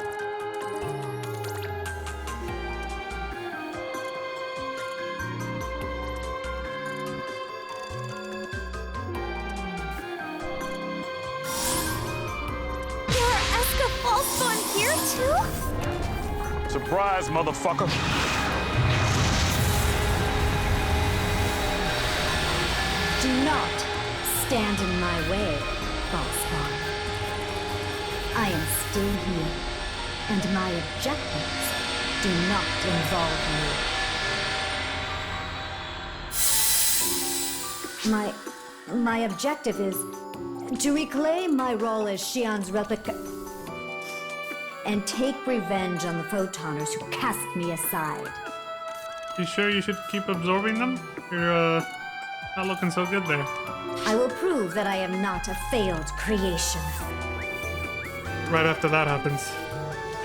Speaker 7: Your Eska Falspawn here too?
Speaker 3: Surprise, motherfucker.
Speaker 5: Do not stand in my way, Falspawn. I am still here, and my objectives do not involve you. My objective is to reclaim my role as Xian's replica and take revenge on the Photoners who cast me aside.
Speaker 2: You sure you should keep absorbing them? You're not looking so good there.
Speaker 5: I will prove that I am not a failed creation.
Speaker 2: Right after that happens.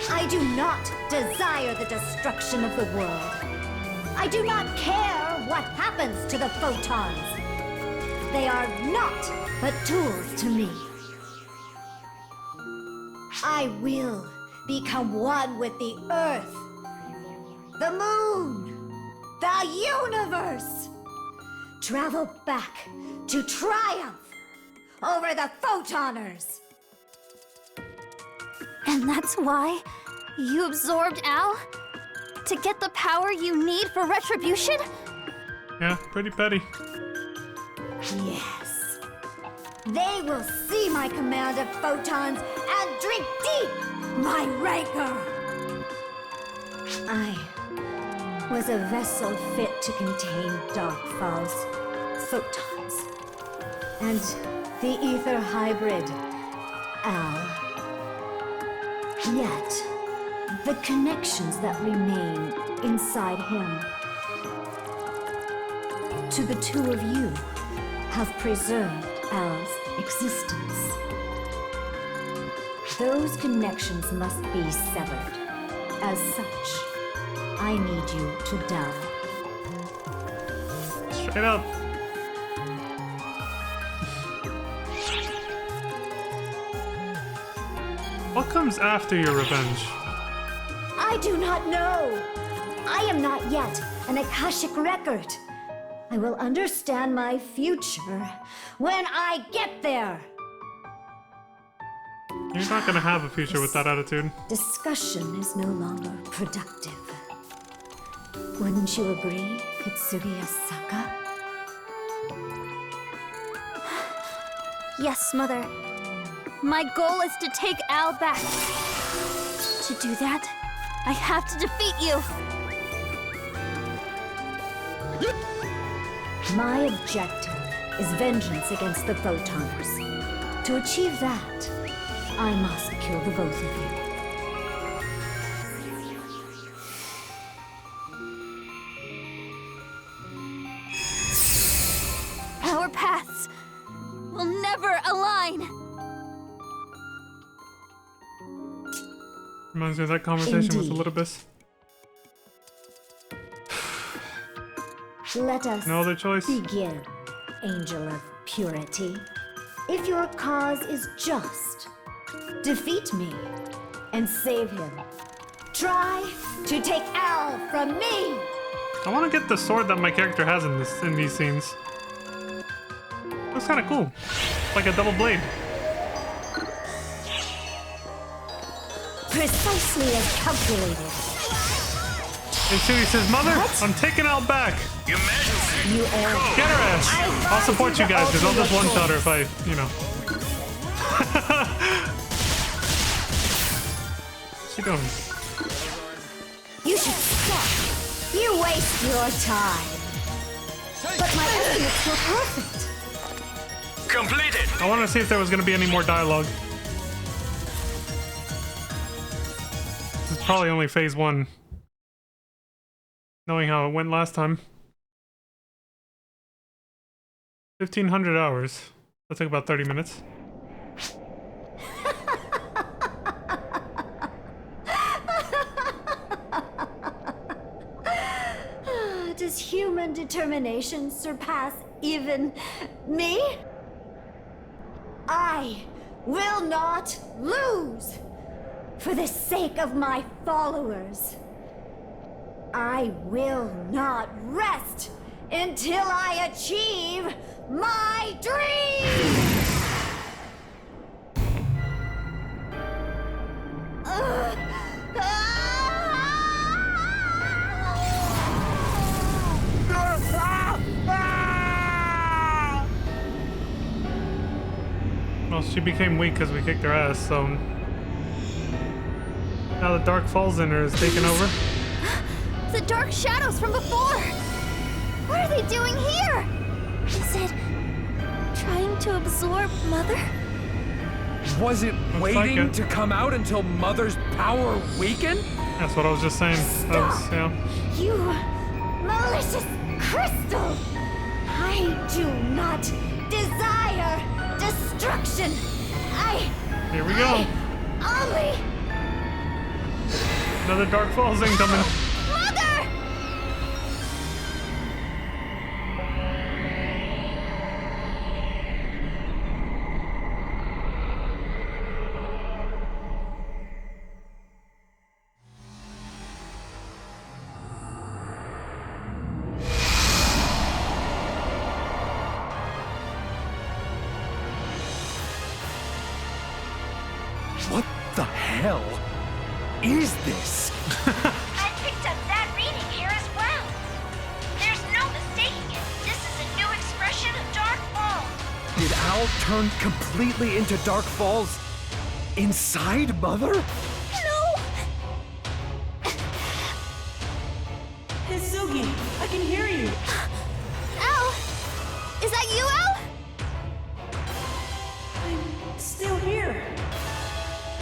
Speaker 5: I do not desire the destruction of the world. I do not care what happens to the photons. They are not but tools to me. I will become one with the Earth, the Moon, the universe. Travel back to triumph over the Photoners.
Speaker 7: And that's why you absorbed Al? To get the power you need for retribution?
Speaker 2: Yeah, pretty petty.
Speaker 5: Yes. They will see my command of photons and drink deep my rancor. I was a vessel fit to contain Darkfall's photons and the ether hybrid, Al. Yet, the connections that remain inside him to the two of you have preserved Al's existence. Those connections must be severed. As such, I need you to die.
Speaker 2: Straight up. What comes after your revenge?
Speaker 5: I do not know. I am not yet an Akashic record. I will understand my future when I get there.
Speaker 2: You're not gonna have a future with that attitude.
Speaker 5: Discussion is no longer productive. Wouldn't you agree, Hitsugi Asaka?
Speaker 7: Yes, Mother. My goal is to take Al back. To do that, I have to defeat you.
Speaker 5: My objective is vengeance against the Photoners. To achieve that, I must kill the both of you.
Speaker 7: Our paths will never align.
Speaker 2: Reminds me of that conversation with
Speaker 5: Indeed.
Speaker 2: Elidibus.
Speaker 5: Let us
Speaker 2: No other choice?
Speaker 5: begin, Angel of Purity. If your cause is just, defeat me and save him. Try to take Al from me!
Speaker 2: I want to get the sword that my character has in these scenes. Looks kind of cool. It's like a double blade.
Speaker 5: Precisely as calculated.
Speaker 2: And Sudi says, Mother, I'm taking Al back.
Speaker 5: You err.
Speaker 2: Get her ass. I'll support you guys because I'll just one-shot her if I, you know. What's he doing?
Speaker 5: You should stop. You waste your time. But my estimates were perfect.
Speaker 3: Completed!
Speaker 2: I want to see if there was going to be any more dialogue. This is probably only phase 1. Knowing how it went last time. 1,500 hours. That took about 30 minutes.
Speaker 5: Does human determination surpass even me? I will not lose for the sake of my followers. I will not rest until I achieve my dream!
Speaker 2: Well, she became weak because we kicked her ass, so... Now the Dark Falls in her is taking over.
Speaker 7: The dark shadows from before! What are they doing here? Is it trying to absorb Mother?
Speaker 8: Was it
Speaker 2: Looks
Speaker 8: waiting
Speaker 2: like it.
Speaker 8: to come out until Mother's power weakened?
Speaker 2: That's what I was just saying. That was,
Speaker 5: Stop.
Speaker 2: yeah.
Speaker 5: You malicious crystal! I do not desire destruction!
Speaker 2: Here we go.
Speaker 5: Only
Speaker 2: Another Dark Falls incoming.
Speaker 7: Mother!
Speaker 8: What the hell is this?
Speaker 13: I picked up that reading here as well. There's no mistaking it. This is a new expression of Dark Fall.
Speaker 8: Did Al turn completely into Dark Falls inside Mother?
Speaker 7: No!
Speaker 14: Hisugi, I can hear you.
Speaker 7: Al! Is that you, Al?
Speaker 14: I'm still here.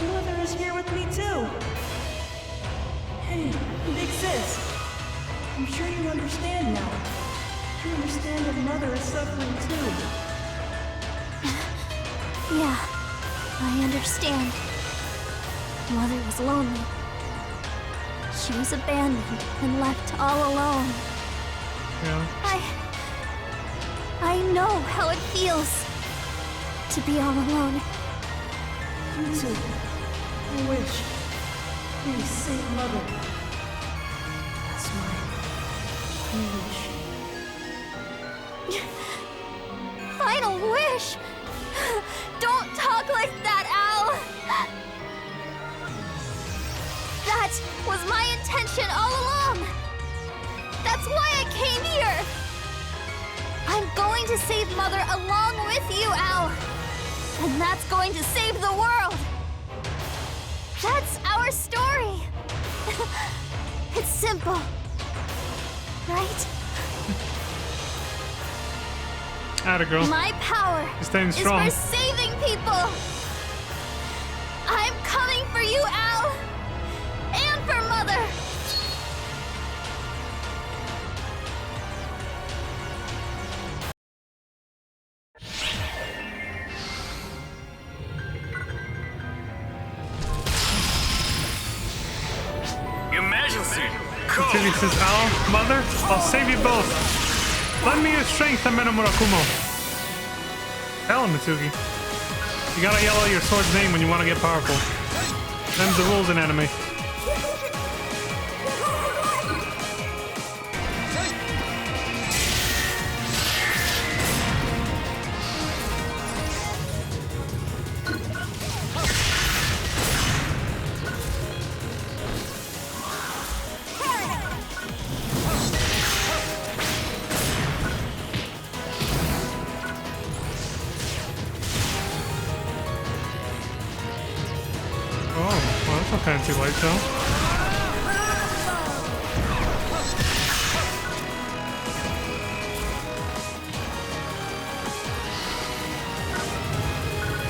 Speaker 14: Mother is here with me too. Hey, Big Sis. I'm sure you understand now. You understand that Mother is suffering too.
Speaker 7: Yeah, I understand. Mother was lonely. She was abandoned and left all alone.
Speaker 2: Yeah.
Speaker 7: I know how it feels to be all alone.
Speaker 14: Me too. I wish. Please save Mother. That's my wish.
Speaker 7: Final wish! Don't talk like that, Al! That was my intention all along! That's why I came here! I'm going to save Mother along with you, Al! And that's going to save the world! That's our story! It's simple, right?
Speaker 2: Atta girl.
Speaker 7: My power
Speaker 2: You're staying
Speaker 7: is
Speaker 2: strong.
Speaker 7: for saving people! I'm coming for you, Al! And for Mother!
Speaker 3: Your Majesty!
Speaker 2: Mitsugi says, Al, Mother, I'll save you both. Lend me your strength, Ameno Murakumo. Tell him, Mitsugi. You gotta yell out your sword's name when you want to get powerful. Them's the rules in anime. fancy light show.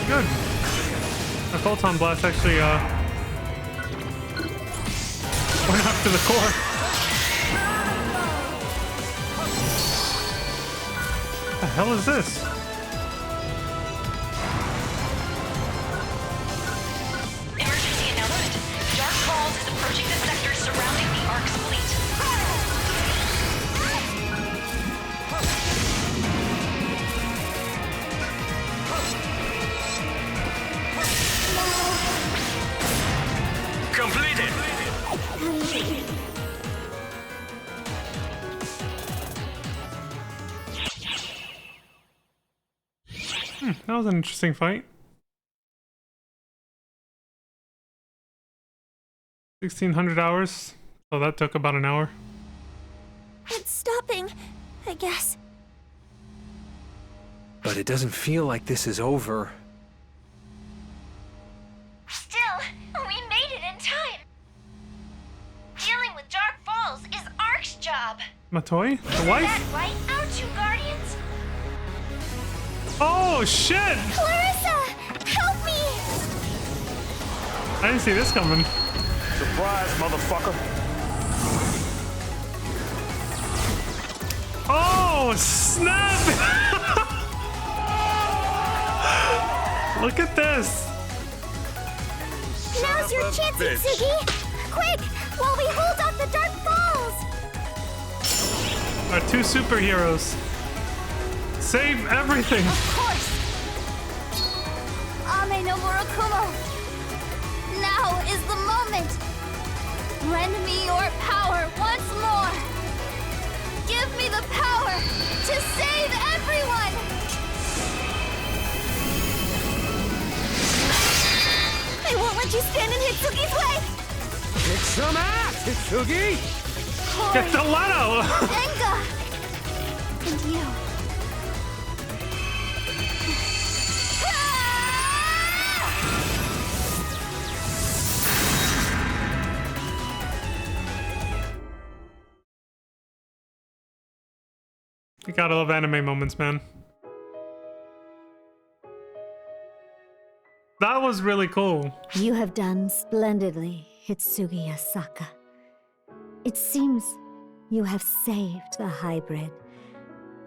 Speaker 2: Good. My photon blast actually went up to the core. What the hell is this?
Speaker 13: Emergency announcement. Dark Falls is approaching the sector surrounding the Ark's fleet.
Speaker 3: Completed!
Speaker 2: That was an interesting fight. 1,600 hours. So that took about an hour.
Speaker 7: It's stopping, I guess.
Speaker 8: But it doesn't feel like this is over.
Speaker 13: Still, we made it in time. Dealing with Dark Falls is Ark's job.
Speaker 2: Matoi? The
Speaker 13: Isn't
Speaker 2: wife?
Speaker 13: that right, our two guardians?
Speaker 2: Oh shit!
Speaker 7: Clarissa! Help me!
Speaker 2: I didn't see this coming.
Speaker 3: Surprise, motherfucker!
Speaker 2: Oh snap! Look at this!
Speaker 7: Now's your chance,
Speaker 3: bitch.
Speaker 7: Itsugi! Quick! While we hold off the Dark Falls!
Speaker 2: Our two superheroes. Save everything!
Speaker 7: Of course! Ame no Murakumo! Now is the moment! Lend me your power once more! Give me the power to save everyone! I won't let you stand in Hitsugi's way!
Speaker 3: Kick some ass, Hitsugi!
Speaker 2: Get the Leto!
Speaker 7: Enga! And you.
Speaker 2: You gotta love anime moments, man. That was really cool.
Speaker 5: You have done splendidly, Hitsugi Asaka. It seems you have saved the hybrid.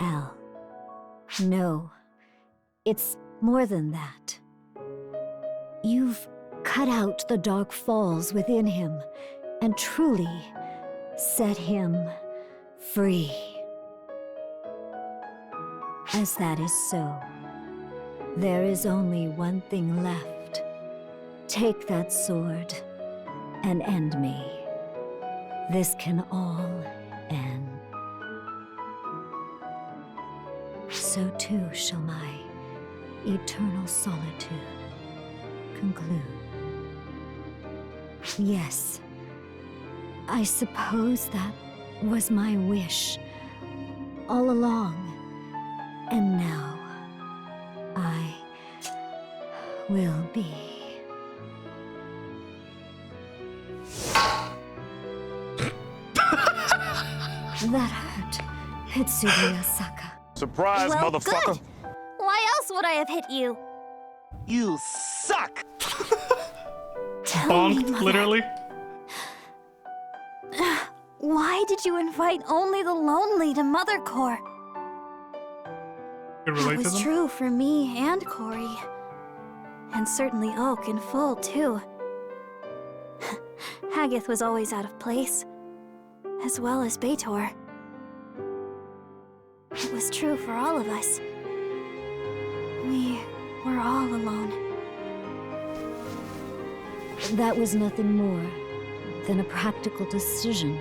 Speaker 5: L. No, it's more than that. You've cut out the dark falls within him and truly set him free. As that is so, there is only one thing left. Take that sword and end me. This can all end. So too shall my eternal solitude conclude. Yes, I suppose that was my wish all along. And now, I will be. That hurt, Hitsugi Asaka.
Speaker 3: Surprise,
Speaker 7: Well,
Speaker 3: motherfucker!
Speaker 7: good. Why else would I have hit you?
Speaker 3: You suck!
Speaker 7: Tell me,
Speaker 2: Bonked,
Speaker 7: Mother.
Speaker 2: literally.
Speaker 7: Why did you invite only the lonely to Mother Core?
Speaker 2: Could
Speaker 7: That
Speaker 2: relate to
Speaker 7: was
Speaker 2: them.
Speaker 7: true for me and Corey. And certainly Oak in full, too. Haggith was always out of place, as well as Beitor. It was true for all of us. We were all alone.
Speaker 5: That was nothing more than a practical decision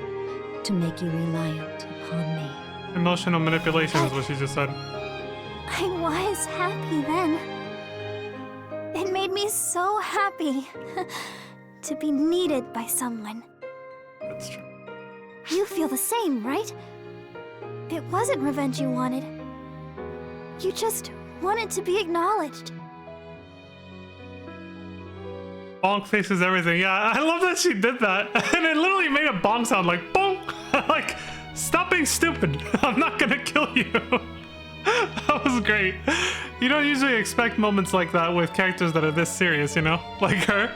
Speaker 5: to make you reliant upon me.
Speaker 2: Emotional manipulation is what she just said.
Speaker 7: I was happy then. It made me so happy to be needed by someone.
Speaker 2: That's true.
Speaker 7: You feel the same, right? It wasn't revenge you wanted. You just wanted to be acknowledged.
Speaker 2: Bonk faces everything. Yeah, I love that she did that. And it literally made a bonk sound like bonk. Like, stop being stupid. I'm not gonna kill you. That was great. You don't usually expect moments like that with characters that are this serious, you know? Like her.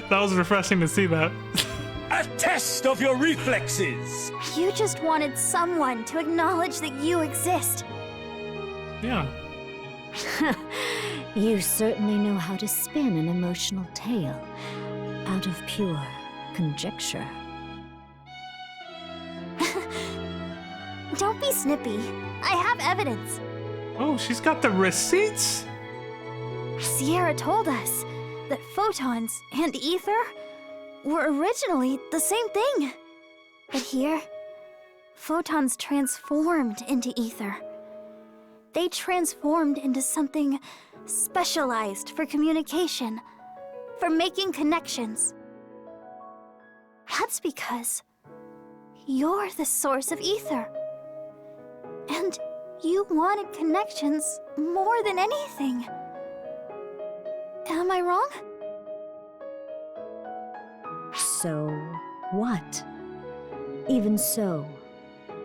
Speaker 2: That was refreshing to see that.
Speaker 3: A test of your reflexes!
Speaker 7: You just wanted someone to acknowledge that you exist.
Speaker 2: Yeah.
Speaker 5: You certainly know how to spin an emotional tale out of pure conjecture.
Speaker 7: Don't be snippy. I have evidence.
Speaker 2: Oh, she's got the receipts?
Speaker 7: Sierra told us that photons and ether were originally the same thing. But here, photons transformed into ether. They transformed into something specialized for communication, for making connections. That's because you're the source of ether. And you wanted connections more than anything. Am I wrong?
Speaker 5: So what? Even so,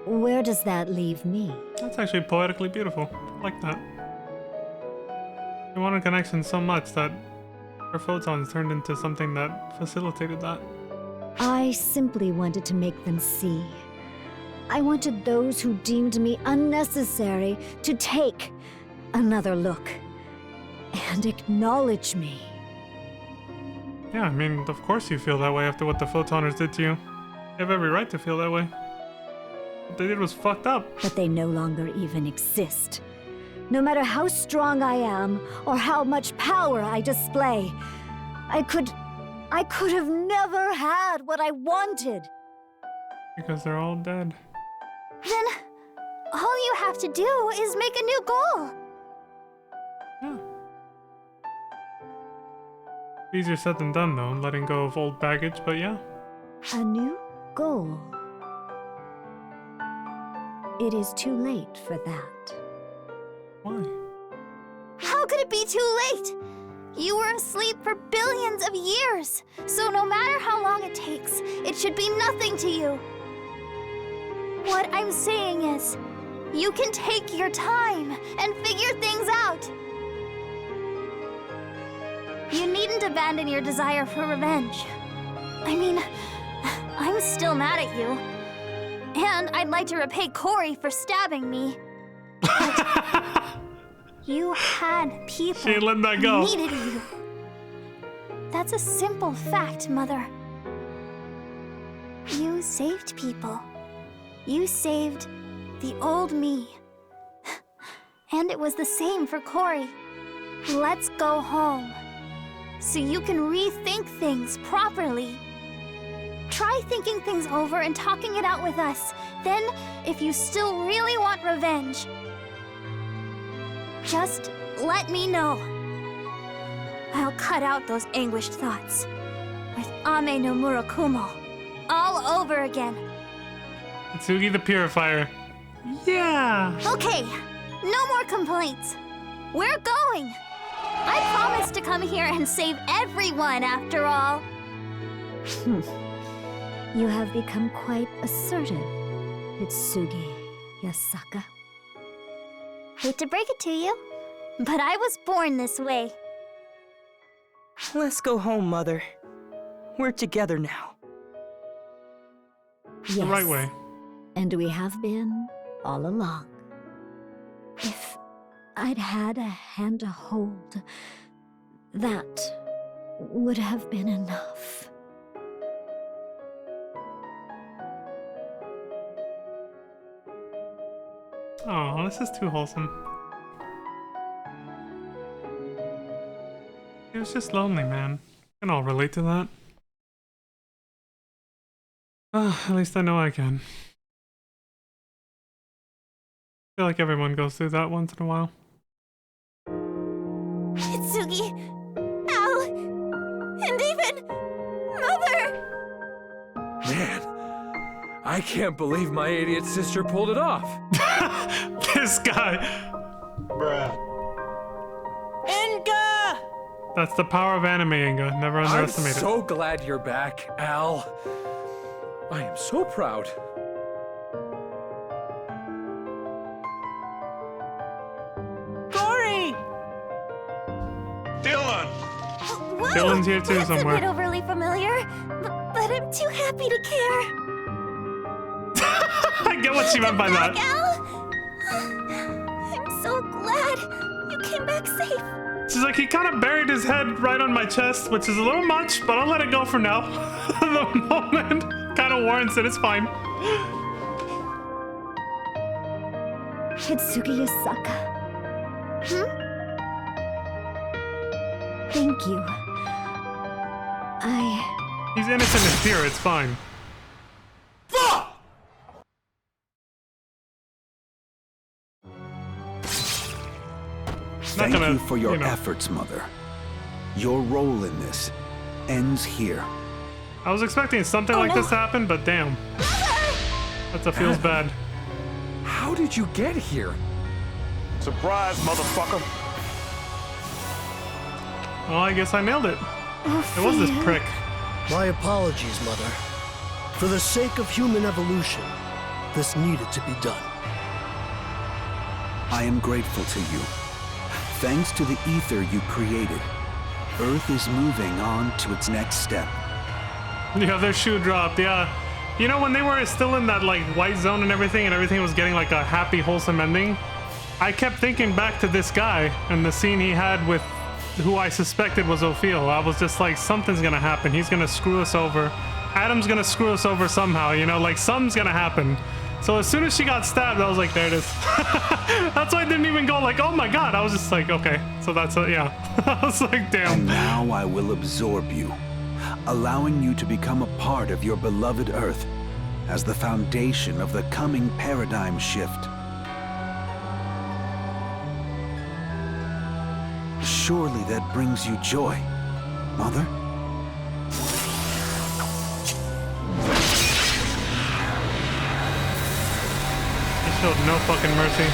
Speaker 5: where does that leave me?
Speaker 2: That's actually poetically beautiful. I like that. She wanted connection so much that her photons turned into something that facilitated that.
Speaker 5: I simply wanted to make them see. I wanted those who deemed me unnecessary to take another look and acknowledge me.
Speaker 2: Yeah, I mean, of course you feel that way after what the photoners did to you. You have every right to feel that way. What they did was fucked up.
Speaker 5: But they no longer even exist. No matter how strong I am or how much power I display, I could have never had what I wanted.
Speaker 2: Because they're all dead.
Speaker 7: Then all you have to do is make a new goal.
Speaker 2: Yeah. Easier said than done, though, letting go of old baggage, but yeah.
Speaker 5: A new goal. It is too late for that.
Speaker 2: Why?
Speaker 7: How could it be too late? You were asleep for billions of years, so no matter how long it takes, it should be nothing to you. What I'm saying is, you can take your time and figure things out. You needn't abandon your desire for revenge. I mean, I'm still mad at you. And I'd like to repay Corey for stabbing me. But you had people
Speaker 2: She ain't letting that go.
Speaker 7: who needed you. That's a simple fact, Mother. You saved people. You saved the old me. And it was the same for Corey. Let's go home, so you can rethink things properly. Try thinking things over and talking it out with us. Then, if you still really want revenge, just let me know. I'll cut out those anguished thoughts with Ame no Murakumo all over again.
Speaker 2: Itsugi the Purifier. Yeah!
Speaker 7: Okay, no more complaints. We're going. I promised to come here and save everyone after all.
Speaker 5: You have become quite assertive, Itsugi Yasaka.
Speaker 7: Hate to break it to you, but I was born this way.
Speaker 14: Let's go home, Mother. We're together now.
Speaker 5: Yes.
Speaker 2: The right way.
Speaker 5: And we have been all along. If I'd had a hand to hold, that would have been enough.
Speaker 2: Oh, this is too wholesome. He was just lonely, man. I can all relate to that. At least I know I can. I feel like everyone goes through that once in a while.
Speaker 7: Itsugi, Al, and even Mother!
Speaker 8: Man, I can't believe my idiot sister pulled it off.
Speaker 2: This guy.
Speaker 14: Enga!
Speaker 2: That's the power of anime, Inga. Never underestimate
Speaker 8: I'm so glad you're back, Al. I am so proud.
Speaker 14: Corey!
Speaker 3: Dylan!
Speaker 7: Whoa,
Speaker 2: Dylan's here too
Speaker 7: that's
Speaker 2: somewhere.
Speaker 7: a bit overly familiar, but I'm too happy to care.
Speaker 2: I get what she meant by that.
Speaker 7: Al? I'm so glad you came back safe.
Speaker 2: She's like, he kind of buried his head right on my chest, which is a little much, but I'll let it go for now. The moment kind of warrants it. It's fine.
Speaker 5: Hitsugi Yasaka. Thank you.
Speaker 2: He's innocent and pure. It's fine.
Speaker 1: Thank you for your efforts, Mother. Your role in this ends here.
Speaker 2: I was expecting something like this to happen, but damn. That feels bad.
Speaker 8: How did you get here?
Speaker 3: Surprise, motherfucker.
Speaker 2: Oh, I guess I nailed it. It was this prick.
Speaker 15: My apologies, Mother. For the sake of human evolution, this needed to be done.
Speaker 1: I am grateful to you. Thanks to the ether you created, Earth is moving on to its next step.
Speaker 2: The other shoe dropped, yeah. You know, when they were still in that like white zone and everything was getting like a happy, wholesome ending, I kept thinking back to this guy and the scene he had with who I suspected was Ophiel. I was just like, something's gonna happen. He's gonna screw us over. Adam's gonna screw us over somehow, you know, like something's gonna happen. So as soon as she got stabbed, I was like, there it is. That's why I didn't even go like, oh my god. I was just like, okay, so that's it, yeah. I was like, damn.
Speaker 1: And now I will absorb you, allowing you to become a part of your beloved Earth as the foundation of the coming paradigm shift. Surely that brings you joy, Mother?
Speaker 2: Showed no fucking mercy.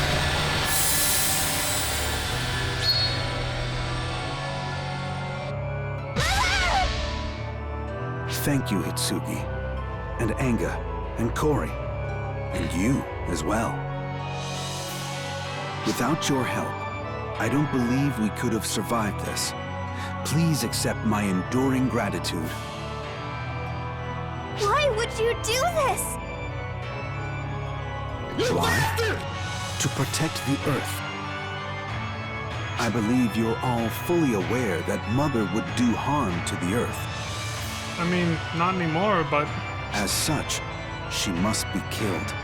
Speaker 1: Thank you, Hitsugi, and Anga, and Kori, and you as well. Without your help, I don't believe we could have survived this. Please accept my enduring gratitude.
Speaker 7: Why would you do this?
Speaker 1: Why? To protect the Earth. I believe you're all fully aware that Mother would do harm to the Earth.
Speaker 2: I mean, not anymore, but...
Speaker 1: As such, she must be killed.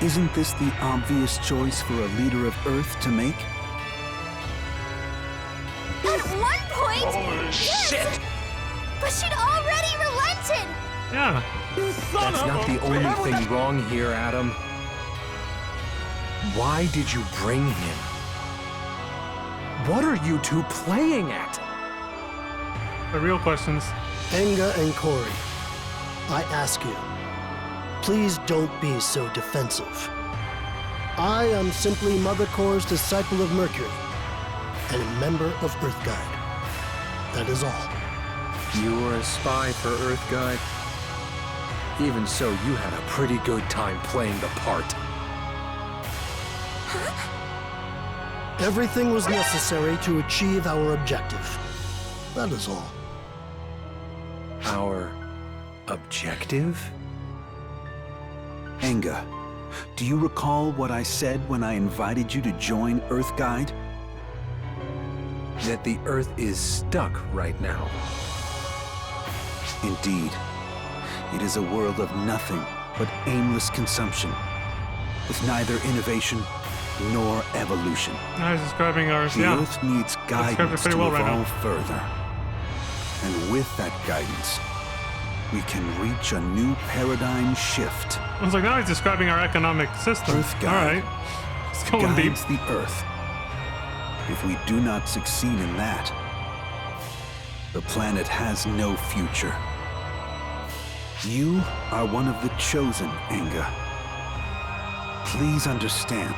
Speaker 1: Isn't this the obvious choice for a leader of Earth to make?
Speaker 7: At one point,
Speaker 3: Holy shit!
Speaker 7: but she'd already relented.
Speaker 2: Yeah.
Speaker 8: That's not the only thing wrong here, Adam. Why did you bring him? What are you two playing at?
Speaker 2: The real questions.
Speaker 15: Anga and Kori, I ask you, please don't be so defensive. I am simply Mother Kor's disciple of Mercury and a member of Earthguide. That is all.
Speaker 8: You were a spy for Earthguide? Even so, you had a pretty good time playing the part.
Speaker 15: Everything was necessary to achieve our objective. That is all.
Speaker 8: Our objective?
Speaker 1: Anga, do you recall what I said when I invited you to join Earthguide?
Speaker 8: That the Earth is stuck right now.
Speaker 1: Indeed. It is a world of nothing but aimless consumption, with neither innovation nor evolution.
Speaker 2: Now he's describing our...
Speaker 1: The Earth needs guidance to
Speaker 2: well
Speaker 1: evolve further. And with that guidance, we can reach a new paradigm shift.
Speaker 2: I was like, now he's describing our economic system.
Speaker 1: Earthguide
Speaker 2: All right. It's going deep.
Speaker 1: guides the Earth. If we do not succeed in that, the planet has no future. You are one of the chosen, Anga. Please understand.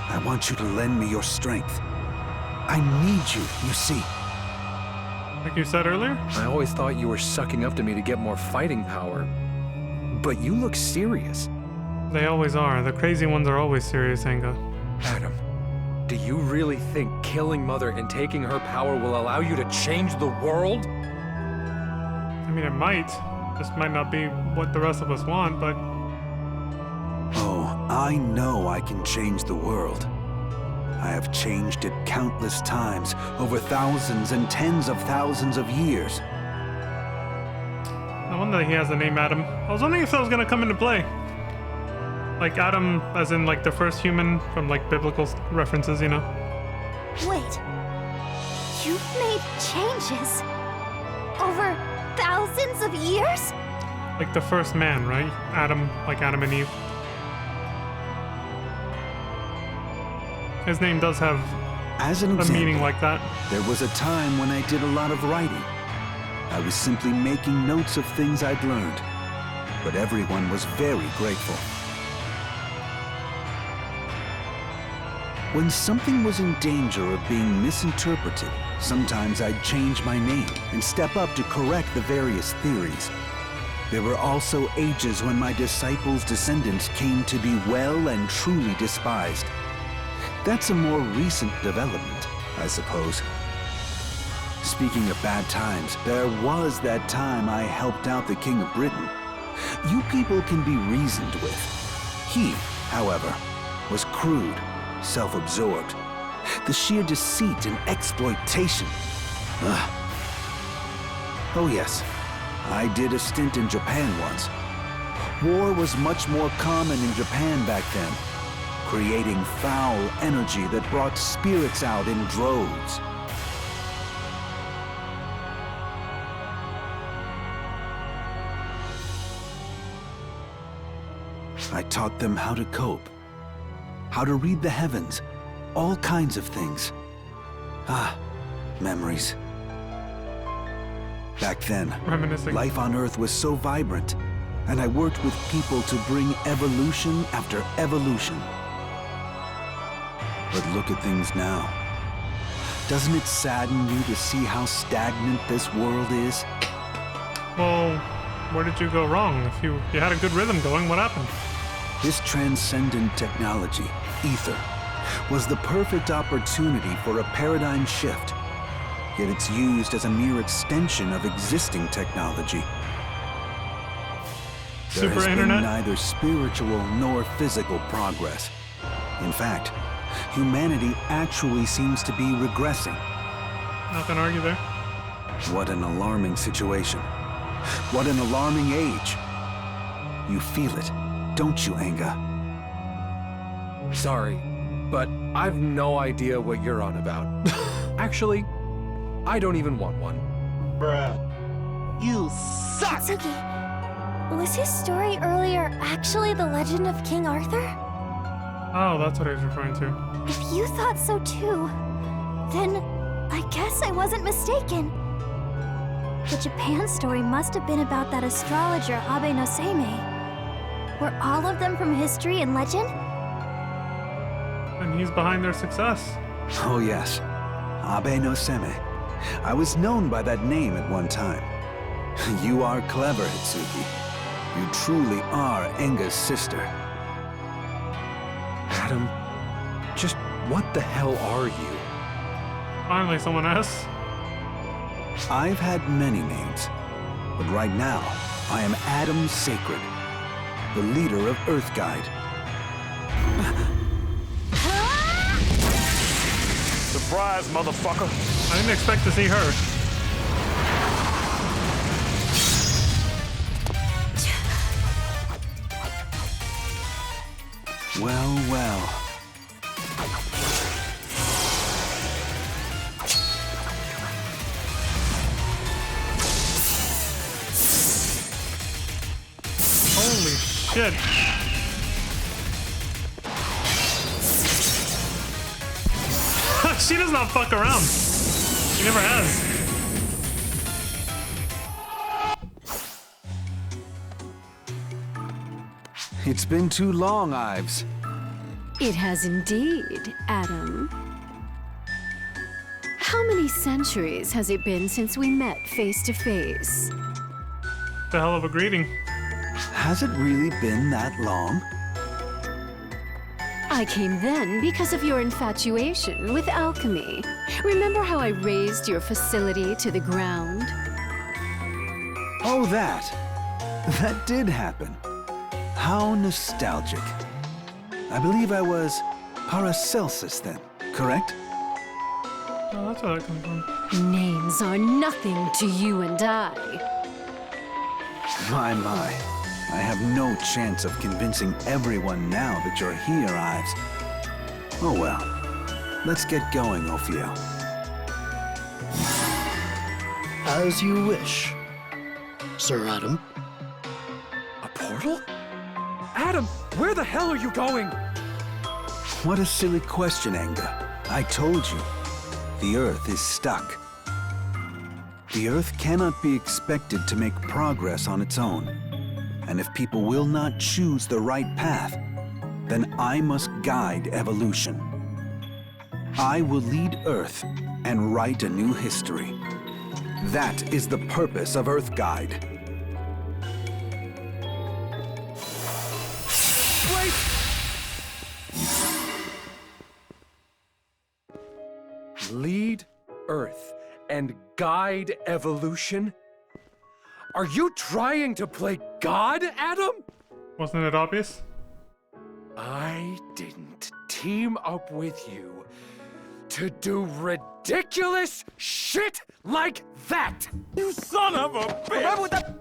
Speaker 1: I want you to lend me your strength. I need you, you see.
Speaker 2: Like you said earlier?
Speaker 8: I always thought you were sucking up to me to get more fighting power. But you look serious.
Speaker 2: They always are. The crazy ones are always serious, Anga.
Speaker 8: Adam, do you really think killing Mother and taking her power will allow you to change the world?
Speaker 2: I mean, it might. Just might not be what the rest of us want, but...
Speaker 1: Oh, I know I can change the world. I have changed it countless times, over thousands and tens of thousands of years.
Speaker 2: No wonder he has the name Adam. I was wondering if that was gonna come into play. Like Adam, as in like the first human from like biblical references, you know?
Speaker 7: Wait. You've made changes over thousands of years?
Speaker 2: Like the first man, right? Adam, like Adam and Eve. His name does have
Speaker 1: As an
Speaker 2: a
Speaker 1: example,
Speaker 2: meaning like that.
Speaker 1: there was a time when I did a lot of writing. I was simply making notes of things I'd learned, but everyone was very grateful. When something was in danger of being misinterpreted, sometimes I'd change my name and step up to correct the various theories. There were also ages when my disciples' descendants came to be well and truly despised. That's a more recent development, I suppose. Speaking of bad times, there was that time I helped out the King of Britain. You people can be reasoned with. He, however, was crude, self-absorbed. The sheer deceit and exploitation. Ugh. Oh yes, I did a stint in Japan once. War was much more common in Japan back then, creating foul energy that brought spirits out in droves. I taught them how to cope, how to read the heavens, all kinds of things. Ah, memories. Back then,
Speaker 2: Reminiscing.
Speaker 1: life on Earth was so vibrant, and I worked with people to bring evolution after evolution. But look at things now. Doesn't it sadden you to see how stagnant this world is?
Speaker 2: Well, where did you go wrong? If you had a good rhythm going, what happened?
Speaker 1: This transcendent technology, ether, was the perfect opportunity for a paradigm shift. Yet it's used as a mere extension of existing technology. There
Speaker 2: Super
Speaker 1: has
Speaker 2: internet?
Speaker 1: been neither spiritual nor physical progress. In fact, humanity actually seems to be regressing.
Speaker 2: Not gonna argue there.
Speaker 1: What an alarming situation. What an alarming age. You feel it, don't you, Anga?
Speaker 8: Sorry, but I've no idea what you're on about. Actually, I don't even want one.
Speaker 3: Bruh. You suck!
Speaker 7: Kitsugi, was his story earlier actually the legend of King Arthur?
Speaker 2: Oh, that's what I was referring to.
Speaker 7: If you thought so too, then I guess I wasn't mistaken. The Japan story must have been about that astrologer Abe no Seimei. Were all of them from history and legend?
Speaker 2: And he's behind their success.
Speaker 1: Oh yes, Abe no Seimei. I was known by that name at one time. You are clever, Hitsuki. You truly are Enga's sister.
Speaker 8: Adam, just what the hell are you?
Speaker 2: Finally, someone asks.
Speaker 1: I've had many names, but right now, I am Adam Sacred, the leader of Earthguide.
Speaker 3: Surprise, motherfucker!
Speaker 2: I didn't expect to see her.
Speaker 1: Well, well.
Speaker 2: Holy shit. She does not fuck around. She never has.
Speaker 1: It's been too long, Ives.
Speaker 16: It has indeed, Adam. How many centuries has it been since we met face to face?
Speaker 2: The hell of a greeting.
Speaker 1: Has it really been that long?
Speaker 16: I came then because of your infatuation with alchemy. Remember how I razed your facility to the ground?
Speaker 1: Oh, that. That did happen. How nostalgic. I believe I was Paracelsus then, correct?
Speaker 2: Oh, that's where that comes from.
Speaker 16: Names are nothing to you and I.
Speaker 1: My. I have no chance of convincing everyone now that you're here, Ives. Oh well. Let's get going, Ophio.
Speaker 15: As you wish, Sir Adam.
Speaker 8: A portal? Adam, where the hell are you going?
Speaker 1: What a silly question, Enga. I told you. The Earth is stuck. The Earth cannot be expected to make progress on its own. And if people will not choose the right path, then I must guide evolution. I will lead Earth and write a new history. That is the purpose of Earth Guide.
Speaker 8: Wait! Lead Earth and guide evolution? Are you trying to play God, Adam?
Speaker 2: Wasn't it obvious?
Speaker 8: I didn't team up with you to do ridiculous shit like that!
Speaker 3: You son of a bitch! Remember that?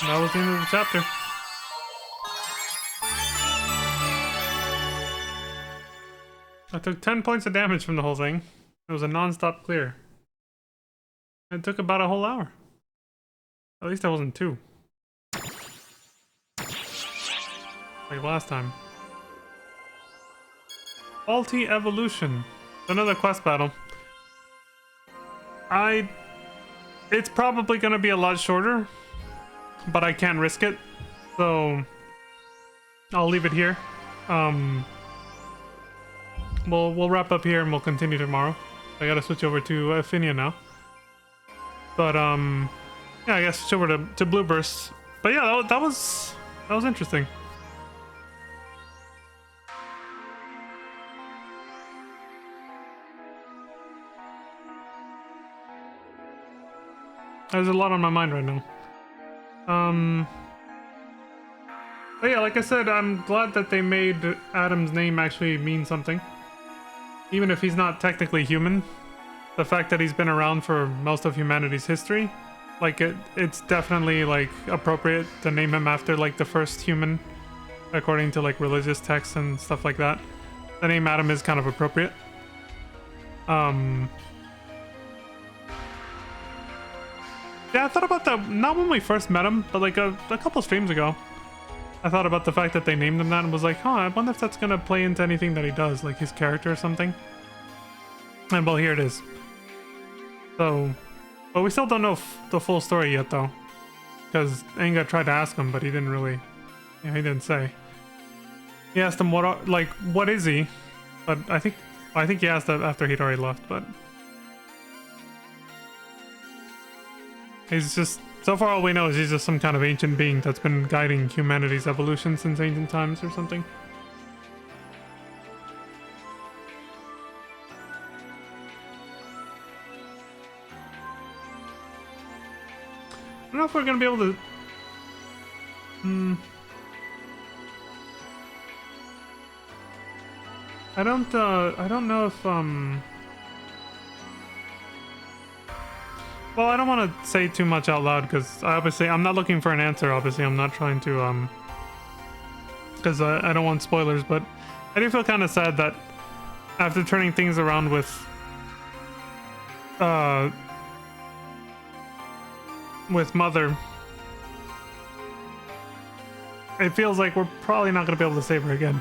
Speaker 2: That was the end of the chapter. I took 10 points of damage from the whole thing. It was a non-stop clear. It took about a whole hour. At least I wasn't 2. Like last time. Faulty Evolution. Another quest battle. It's probably gonna be a lot shorter, but I can't risk it, so I'll leave it here. We'll wrap up here and we'll continue tomorrow. I gotta switch over to Affinia now. But yeah, I guess switch over to Blue Burst. But yeah, that was interesting. There's a lot on my mind right now. But yeah, like I said, I'm glad that they made Adam's name actually mean something. Even if he's not technically human, the fact that he's been around for most of humanity's history, like it's definitely like appropriate to name him after like the first human, according to like religious texts and stuff like that. The name Adam is kind of appropriate. Yeah, I thought about that, not when we first met him, but like a couple streams ago. I thought about the fact that they named him that and was like, huh, I wonder if that's gonna play into anything that he does, like his character or something. And well, here it is. So, but we still don't know the full story yet though. Because Enga tried to ask him, but he didn't really, yeah, he didn't say. He asked him what is he? But I think he asked that after he'd already left, but he's just, so far all we know is he's just some kind of ancient being that's been guiding humanity's evolution since ancient times or something. I don't know if we're gonna be able to... I don't know if, well, I don't want to say too much out loud because I'm not looking for an answer. Obviously, I'm not trying to because I don't want spoilers. But I do feel kind of sad that after turning things around with Mother, it feels like we're probably not going to be able to save her again.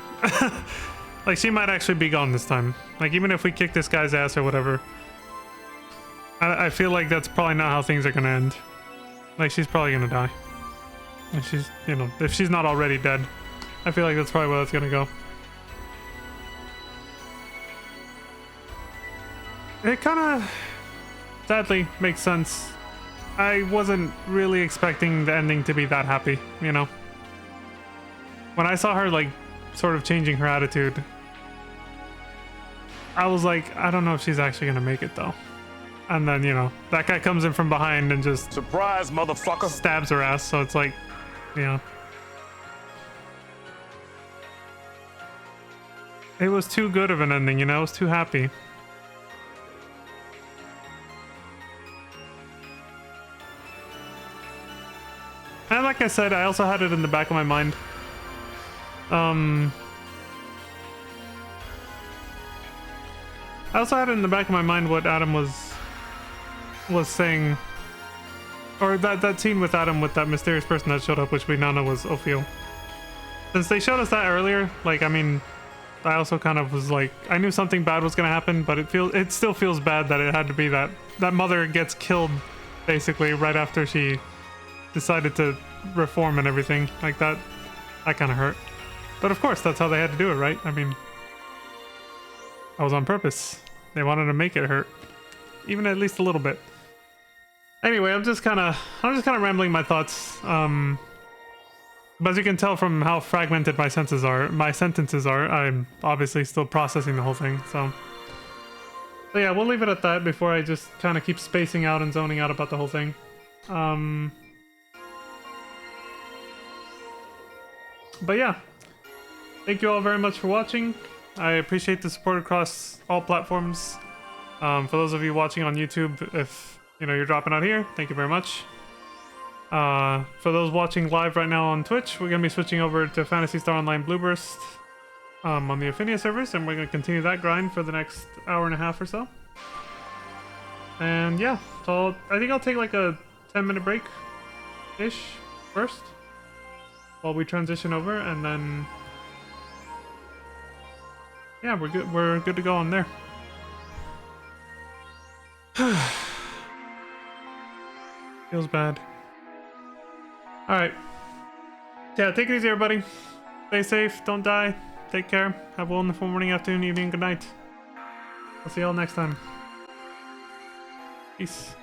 Speaker 2: Like, she might actually be gone this time. Like, even if we kick this guy's ass or whatever, I feel like that's probably not how things are gonna end. Like, she's probably gonna die. And she's, you know, if she's not already dead, I feel like that's probably where that's gonna go. It kind of, sadly, makes sense. I wasn't really expecting the ending to be that happy, you know? When I saw her, like, sort of changing her attitude, I was like, I don't know if she's actually gonna make it, though. And then, you know, that guy comes in from behind and just...
Speaker 3: Surprise, motherfucker!
Speaker 2: Stabs her ass, so it's like, you know... It was too good of an ending, you know? I was too happy. And like I said, I also had it in the back of my mind. I also had it in the back of my mind what Adam was saying, or that scene with Adam with that mysterious person that showed up, which we now know was Ophiel. Since they showed us that earlier, like, I mean, I also kind of was like, I knew something bad was gonna happen, but it still feels bad that it had to be that mother gets killed basically right after she decided to reform and everything like that. That kind of hurt, but of course that's how they had to do it, right? I mean, that was on purpose. They wanted to make it hurt, even at least a little bit. Anyway, I'm just kind of rambling my thoughts. But as you can tell from how fragmented my sentences are, I'm obviously still processing the whole thing. So yeah, we'll leave it at that before I just kind of keep spacing out and zoning out about the whole thing. But yeah, thank you all very much for watching. I appreciate the support across all platforms. For those of you watching on YouTube, if you know you're dropping out here, thank you very much. For those watching live right now on Twitch, we're gonna be switching over to Phantasy Star Online Blueburst on the Affinia servers, and we're gonna continue that grind for the next hour and a half or so. And yeah, so I think I'll take like a 10-minute break ish first while we transition over, and then yeah, we're good to go on there. Feels bad. Alright. Yeah, take it easy, everybody. Stay safe, don't die, take care, have a wonderful morning, afternoon, evening, good night. I'll see y'all next time. Peace.